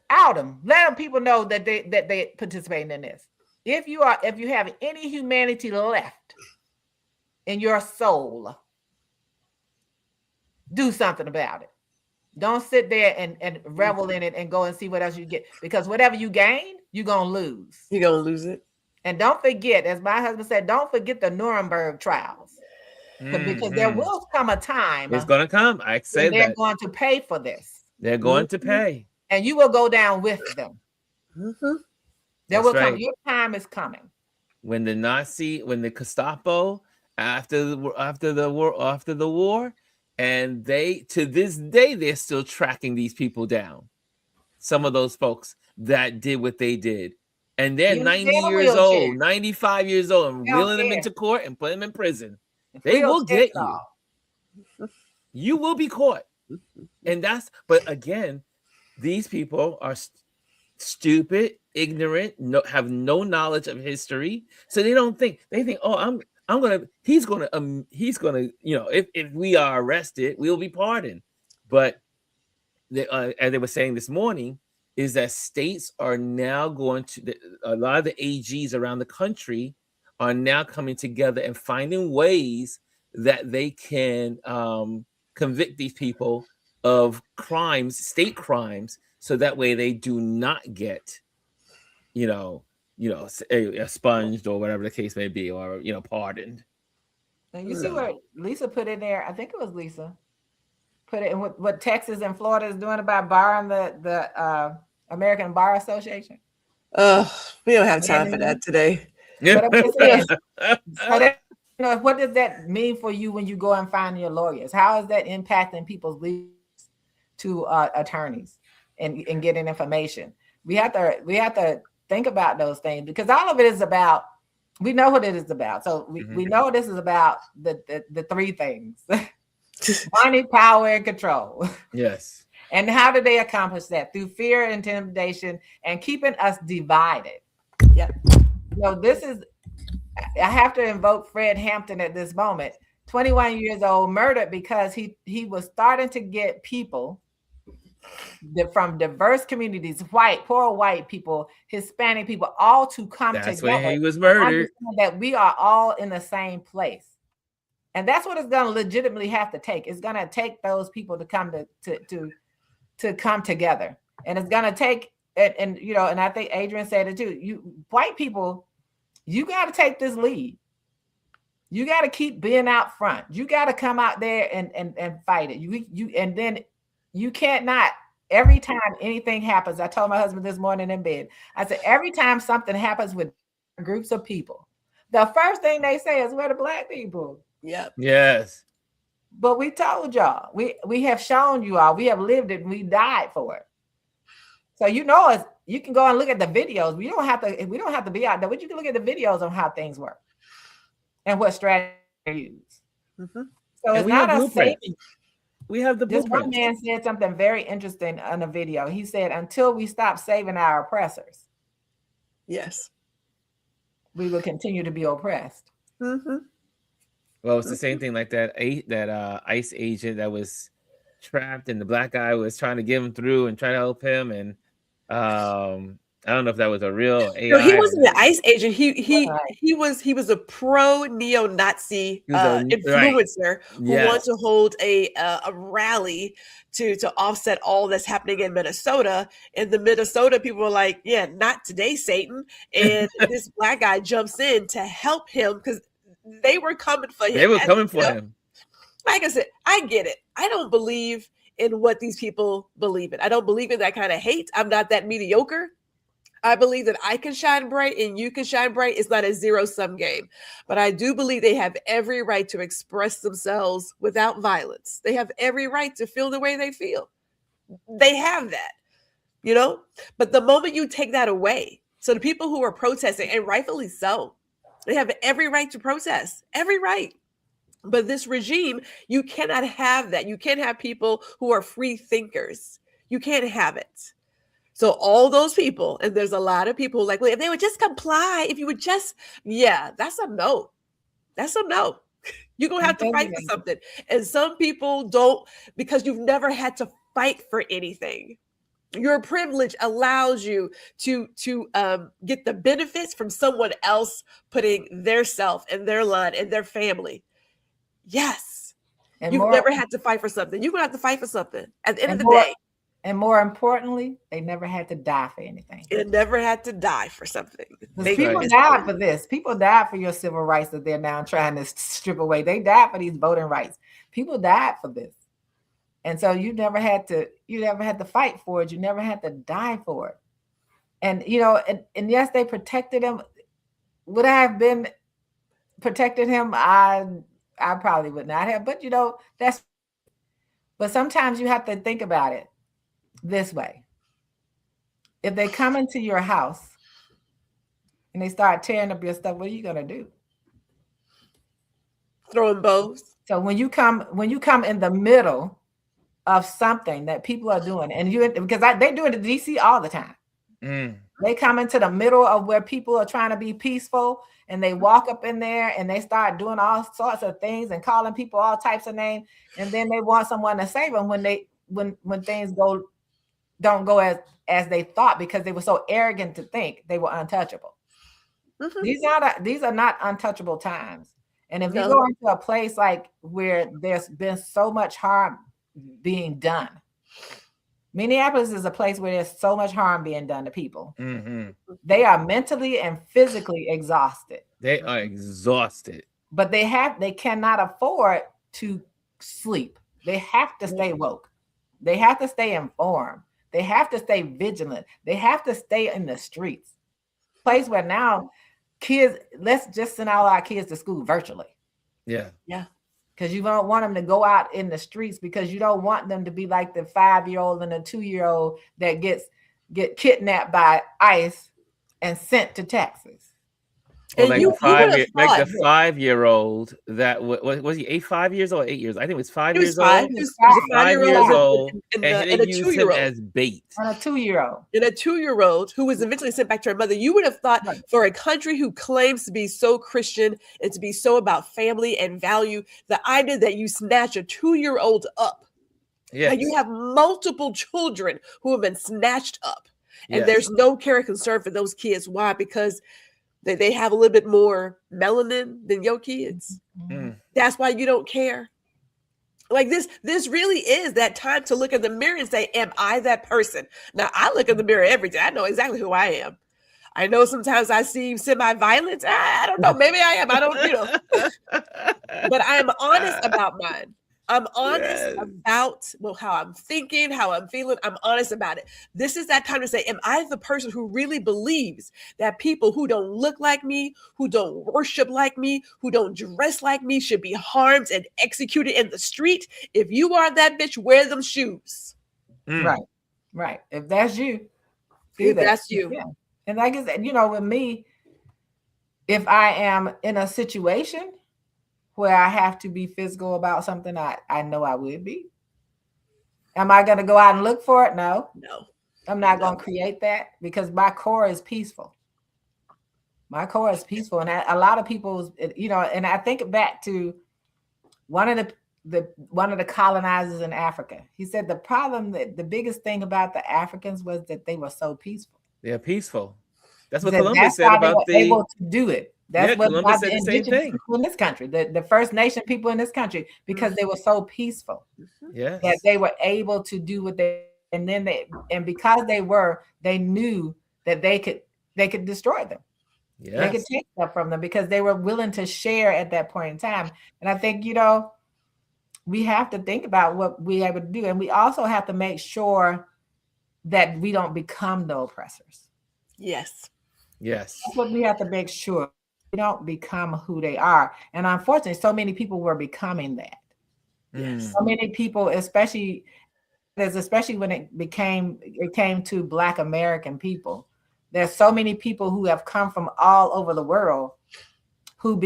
Out them. Let them people know that they participating in this. If you have any humanity left in your soul, do something about it. Don't sit there and revel in it and go and see what else you get. Because whatever you gain, you're going to lose. You're going to lose it. And don't forget, as my husband said, don't forget the Nuremberg trials. Because there will come a time. It's going to come. I say they're going to pay for this. They're going to pay. And you will go down with them. Mm-hmm. Come. Your time is coming. When the Gestapo after the war, and they to this day they're still tracking these people down. Some of those folks that did what they did, and they're 90 years old, 95 years old, and wheeling them into court and putting them in prison. They will get you. You will be caught, but again, these people are stupid, ignorant, have no knowledge of history, so they don't think. They think, he's gonna, if we are arrested, we'll be pardoned. But as they were saying this morning, is that states are now going to, a lot of the AGs around the country are now coming together and finding ways that they can convict these people of crimes, state crimes, so that way they do not get, expunged or whatever the case may be, or pardoned. And you see what Lisa put in there? I think it was Lisa put it in what Texas and Florida is doing about barring the American Bar Association. We don't have time for that today. What does that mean for you when you go and find your lawyers? How is that impacting people's leads to attorneys and getting information? We have to think about those things, because all of it is about, we know what it is about. So we know this is about the three things: money, power, and control. Yes. And how do they accomplish that? Through fear, intimidation, and keeping us divided. Yeah. I have to invoke Fred Hampton at this moment. 21 years old, murdered because he was starting to get people from diverse communities, poor white people, Hispanic people, all to come That's together. when he was murdered. That we are all in the same place. And that's what it's going to legitimately have to take. It's going to take those people to come to come together. And it's going to take, and you know, and I think Adrian said it too, you white people, you got to take this lead. You got to keep being out front. You got to come out there and fight it. And then you can't not, every time anything happens, I told my husband this morning in bed, I said, every time something happens with groups of people, the first thing they say is, we're the Black people. Yep. Yes. But we told y'all, we have shown you all, we have lived it, and we died for it. So you know, you can go and look at the videos. We don't have to be out there, but you can look at the videos on how things work and what strategy they use. Mm-hmm. So it's not a safety. We have the This blueprint. one man said something very interesting on the video. He said, until we stop saving our oppressors, Yes, we will continue to be oppressed. mm-hmm. Well, it's the same thing like that ICE agent that was trapped, and the black guy was trying to get him through and try to help him. And I don't know if that was a real AI. No, he wasn't an ICE agent. He was a pro neo-Nazi influencer who wanted to hold a rally to offset all that's happening in Minnesota. And the Minnesota people were like, "Yeah, not today, Satan!" And this black guy jumps in to help him because they were coming for him. They were coming for him. Like I said, I get it. I don't believe in what these people believe in. I don't believe in that kind of hate. I'm not that mediocre. I believe that I can shine bright and you can shine bright. It's not a zero-sum game. But I do believe they have every right to express themselves without violence. They have every right to feel the way they feel. They have that, you know? But the moment you take that away, so the people who are protesting, and rightfully so, they have every right to protest, every right. But this regime, you cannot have that. You can't have people who are free thinkers. You can't have it. So all those people, and there's a lot of people like, well, if they would just comply, if you would just, yeah, that's a no. That's a no. You're going to have to fight for something. And some people don't, because you've never had to fight for anything. Your privilege allows you to get the benefits from someone else putting their self and their line and their family. Yes. And you've never had to fight for something. You're going to have to fight for something at the end of the day. And more importantly, they never had to die for anything. They never had to die for something. People died for this. People died for your civil rights that they're now trying to strip away. They died for these voting rights. People died for this. And so you never had to fight for it. You never had to die for it. And, you know, and yes, they protected him. Would I have been protected him? I probably would not have, but you know, but sometimes you have to think about it this way. If they come into your house and they start tearing up your stuff, what are you going to do? Throwing bows. So when you come in the middle of something that people are doing, and they do it in DC all the time. They come into the middle of where people are trying to be peaceful, and they walk up in there and they start doing all sorts of things and calling people all types of names, and then they want someone to save them when things don't go as they thought, because they were so arrogant to think they were untouchable. Mm-hmm. These are not untouchable times. And if you go into a place like where there's been so much harm being done, Minneapolis is a place where there's so much harm being done to people. Mm-hmm. They are mentally and physically exhausted. They are exhausted. But they cannot afford to sleep. They have to stay woke. They have to stay informed. They have to stay vigilant. They have to stay in the streets. Place where now kids, let's just send all our kids to school virtually. Yeah. Because you don't want them to go out in the streets, because you don't want them to be like the 5-year-old and the 2-year-old that get kidnapped by ICE and sent to Texas. Or like the 5-year-old that was he 5 years old or 8 years? I think it was 5 years old. He was 5 years old and they used him as bait. And a 2-year-old. And a 2-year-old who was eventually sent back to her mother. You would have thought for a country who claims to be so Christian and to be so about family and value, the idea that you snatch a 2-year-old up Yes. Like you have multiple children who have been snatched up, and Yes. there's no care and concern for those kids. Why? Because they have a little bit more melanin than your kids. Mm. That's why you don't care. Like this really is that time to look in the mirror and say, am I that person? Now, I look in the mirror every day. I know exactly who I am. I know sometimes I seem semi-violent. I don't know. Maybe I am. I don't, but I am honest about mine. I'm honest about how I'm thinking, how I'm feeling. I'm honest about it. This is that time to say, am I the person who really believes that people who don't look like me, who don't worship like me, who don't dress like me should be harmed and executed in the street? If you are that bitch, wear them shoes. Right. If that's you, if that's you. Yeah. And like I said, with me, if I am in a situation where I have to be physical about something, I know I would be. Am I going to go out and look for it? No. I'm not going to create that because my core is peaceful. My core is peaceful. And a lot of people, and I think back to one of the colonizers in Africa. He said the biggest thing about the Africans was that they were so peaceful. They're peaceful. That's what Columbus said about able to do it. That's what Columbus said the same thing. People in this country, the First Nation people in this country, because they were so peaceful. Yes. That they were able to do what because they knew that they could destroy them. Yes. They could take stuff from them because they were willing to share at that point in time. And I think, we have to think about what we're able to do. And we also have to make sure that we don't become the oppressors. Yes. That's what we have to make sure. We don't become who they are. And unfortunately, so many people were becoming that. Yes. So many people, especially when it came to Black American people, there's so many people who have come from all over the world who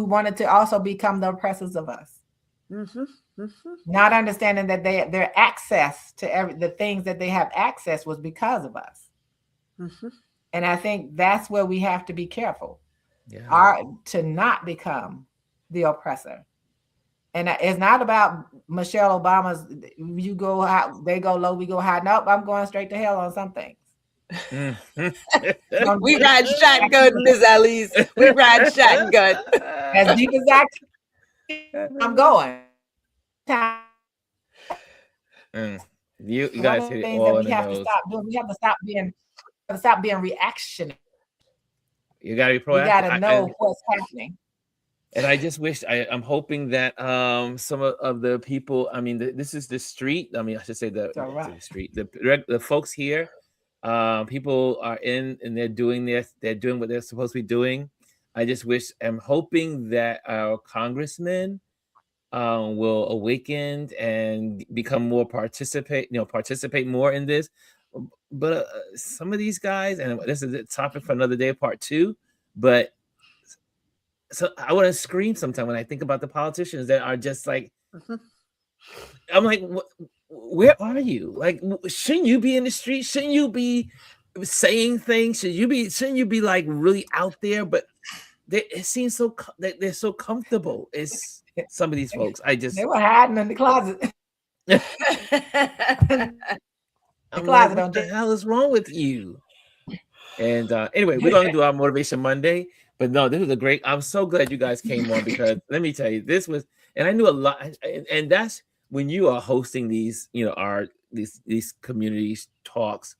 wanted to also become the oppressors of us. Not understanding that their access to the things that they have access was because of us. And I think that's where we have to be careful, to not become the oppressor. And it's not about Michelle Obama's, you go high, they go low, we go high. Nope, I'm going straight to hell on some things. We ride shotgun, Ms. Alice. We ride shotgun. As deep as I can, I'm going. You guys hit it all in the nose. We have to stop being reactionary. You got to be proactive. We got to know what's happening. And I just wish I'm hoping that some of the people, this is the street. I should say the street. The folks here, people are in and they're doing what they're supposed to be doing. I'm hoping that our congressmen will awaken and become more participate more in this. But some of these guys, and this is a topic for another day, part 2, but so I want to scream sometimes when I think about the politicians that are just like, I'm like, where are you? Like, shouldn't you be in the street? Shouldn't you be saying things? Shouldn't you be like really out there? But it seems so they're so comfortable. It's some of these folks. They were hiding in the closet. I'm like, what the hell is wrong with you? And anyway, we're going to do our Motivation Monday. But no, this was I'm so glad you guys came on because let me tell you, this was, and I knew a lot. And that's when you are hosting these, these community talks,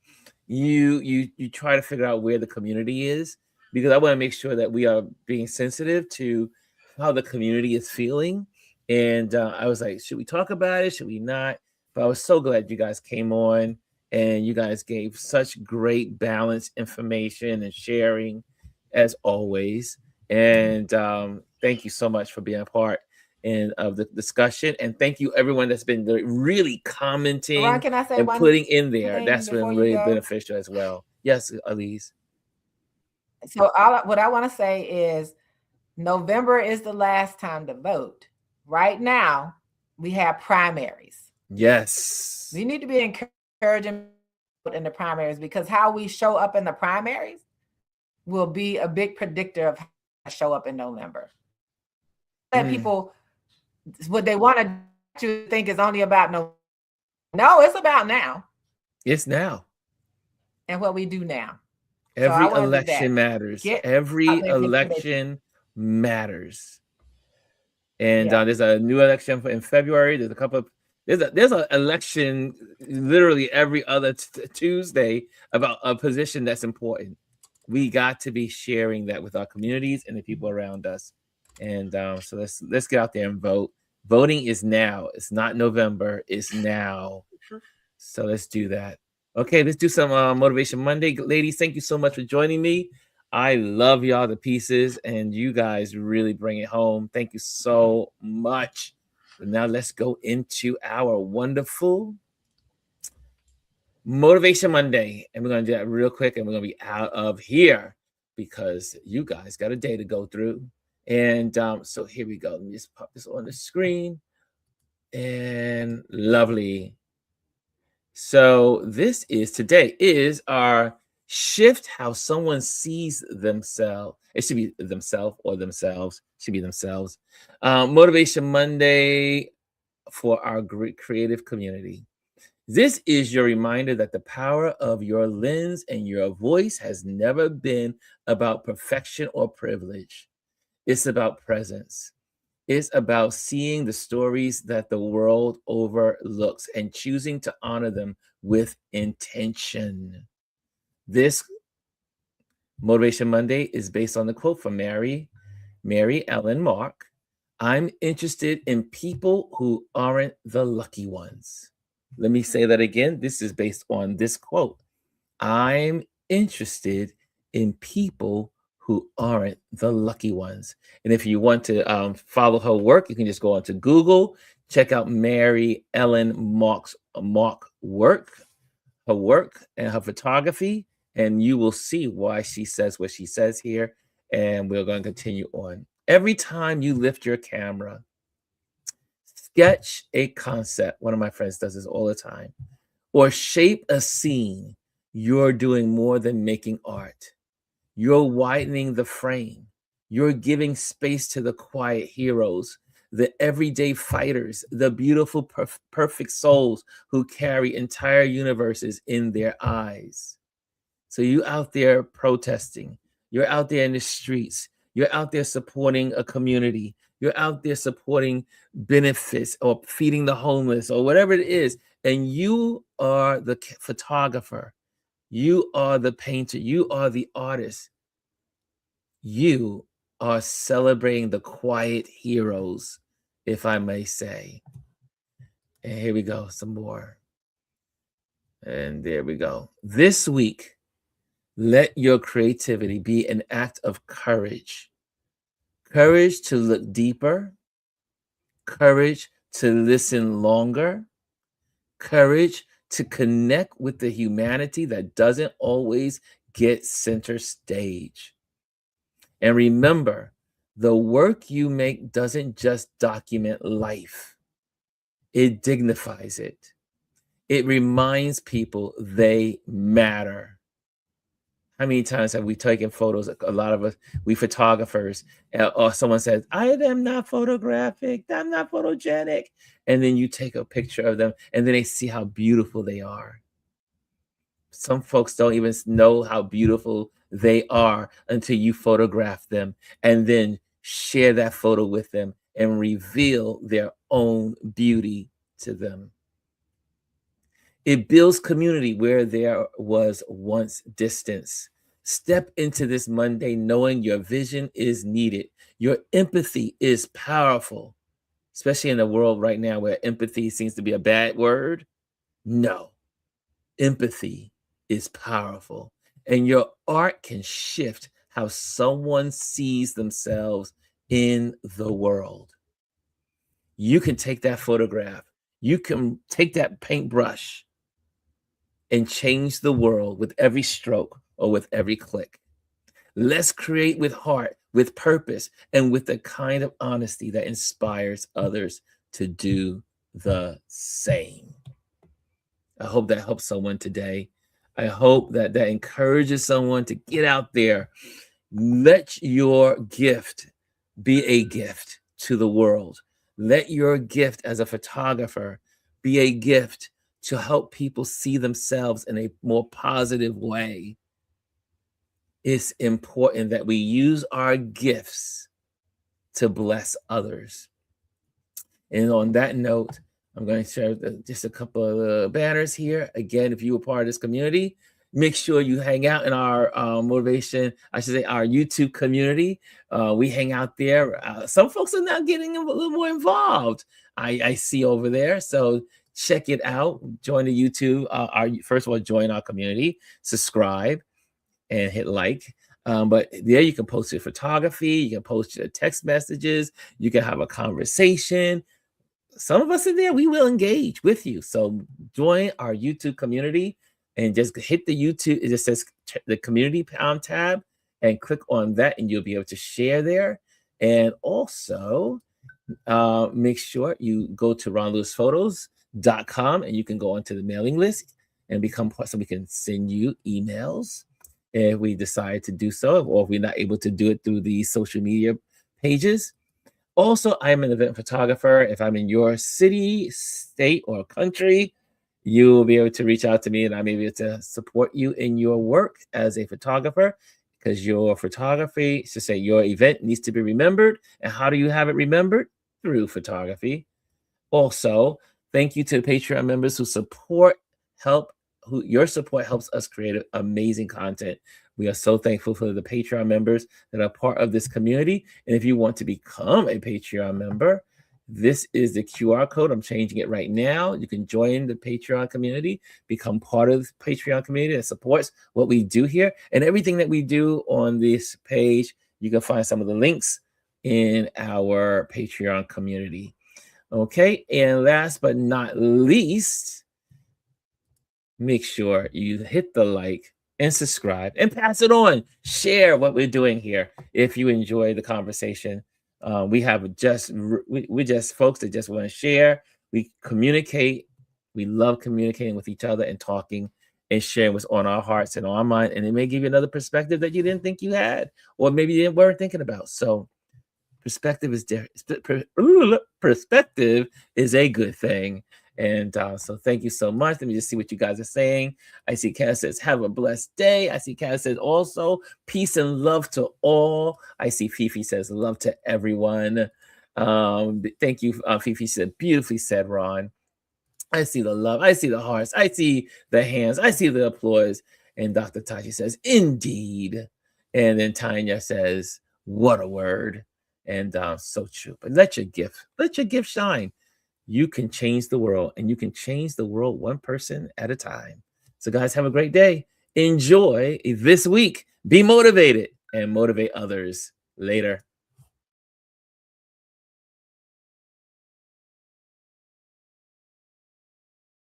you try to figure out where the community is, because I want to make sure that we are being sensitive to how the community is feeling. And I was like, should we talk about it? Should we not? But I was so glad you guys came on and you guys gave such great balanced information and sharing as always. And thank you so much for being a part of the discussion. And thank you everyone that's been really commenting and putting in there. That's been really beneficial as well. Yes, Elise. So what I want to say is November is the last time to vote. Right now, we have primaries. Yes. We need to be encouraging in the primaries because how we show up in the primaries will be a big predictor of how to show up in November. That people, what they want to think is only about November. No, it's about now It's now. and what we do now. Every wanna do that. election matters. Get Every out there, get election matters. And Yeah. there's a new election in February. There's a couple of there's an election literally every other Tuesday about a position that's important. We got to be sharing that with our communities and the people around us. And so let's get out there and vote. Voting is now. It's not November. It's now. So let's do that. Okay, let's do some Motivation Monday. Ladies, thank you so much for joining me. I love y'all to pieces, and you guys really bring it home. Thank you so much. But now let's go into our wonderful Motivation Monday. And we're going to do that real quick, and we're going to be out of here because you guys got a day to go through. And so here we go. Let me just pop this on the screen. And lovely. So this is today is our shift how someone sees themselves. It should be themselves or themselves. It should be themselves. Motivation Monday for our great creative community. This is your reminder that the power of your lens and your voice has never been about perfection or privilege. It's about presence. It's about seeing the stories that the world overlooks and choosing to honor them with intention. This Motivation Monday is based on the quote from Mary Ellen Mark. I'm interested in people who aren't the lucky ones. Let me say that again. This is based on this quote. I'm interested in people who aren't the lucky ones. And if you want to follow her work, you can just go onto Google, check out Mary Ellen Mark's work, her work and her photography, and you will see why she says what she says here. And we're going to continue on. Every time you lift your camera, sketch a concept. One of my friends does this all the time. Or shape a scene. You're doing more than making art. You're widening the frame. You're giving space to the quiet heroes, the everyday fighters, the beautiful, perfect souls who carry entire universes in their eyes. So you out there protesting. You're out there in the streets. You're out there supporting a community. You're out there supporting benefits or feeding the homeless or whatever it is. And you are the photographer. You are the painter. You are the artist. You are celebrating the quiet heroes, if I may say. And here we go, some more. And there we go. This week, let your creativity be an act of courage. Courage to look deeper. Courage to listen longer. Courage to connect with the humanity that doesn't always get center stage. And remember, the work you make doesn't just document life. It dignifies it. It reminds people they matter. How many times have we taken photos? A lot of us, we photographers, or someone says, I am not photographic, I'm not photogenic. And then you take a picture of them and then they see how beautiful they are. Some folks don't even know how beautiful they are until you photograph them and then share that photo with them and reveal their own beauty to them. It builds community where there was once distance. Step into this Monday knowing your vision is needed. Your empathy is powerful, especially in a world right now where empathy seems to be a bad word. No, empathy is powerful. And your art can shift how someone sees themselves in the world. You can take that photograph. You can take that paintbrush and change the world with every stroke or with every click. Let's create with heart, with purpose, and with the kind of honesty that inspires others to do the same. I hope that helps someone today. I hope that encourages someone to get out there. Let your gift be a gift to the world. Let your gift as a photographer be a gift to help people see themselves in a more positive way, it's important that we use our gifts to bless others. And on that note, I'm going to share just a couple of banners here. Again, if you were part of this community, make sure you hang out in our motivation, I should say our YouTube community. We hang out there. Some folks are now getting a little more involved. I see over there. So check it out. Join the YouTube. First of all, join our community, subscribe, and hit like. But there you can post your photography. You can post your text messages. You can have a conversation. Some of us in there, we will engage with you. So join our YouTube community and just hit the YouTube. It just says the community tab and click on that, and you'll be able to share there. And also make sure you go to ronlewisphotos.com and you can go onto the mailing list and become part, so we can send you emails if we decide to do so, or if we're not able to do it through the social media pages. Also, I'm an event photographer. If I'm in your city, state, or country, you will be able to reach out to me, and I may be able to support you in your work as a photographer, because your photography, to say your event needs to be remembered. And how do you have it remembered? Through photography. Also, thank you to the Patreon members who your support helps us create amazing content. We are so thankful for the Patreon members that are part of this community. And if you want to become a Patreon member, this is the QR code. I'm changing it right now. You can join the Patreon community, become part of the Patreon community that supports what we do here. And everything that we do on this page, you can find some of the links in our Patreon community. Okay, and last but not least, make sure you hit the like and subscribe and pass it on. Share what we're doing here if you enjoy the conversation. We're just folks that just want to share. We communicate. We love communicating with each other and talking and sharing what's on our hearts and on our mind. And it may give you another perspective that you didn't think you had, or maybe you weren't thinking about. So perspective is perspective is a good thing. And so thank you so much. Let me just see what you guys are saying. I see Kat says, have a blessed day. I see Kat says also, peace and love to all. I see Fifi says, love to everyone. Thank you, Fifi said, beautifully said, Ron. I see the love. I see the hearts. I see the hands. I see the applause. And Dr. Tachi says, indeed. And then Tanya says, what a word. And so true. But let your gift shine. You can change the world, and you can change the world one person at a time. So guys, have a great day. Enjoy this week. Be motivated and motivate others. Later.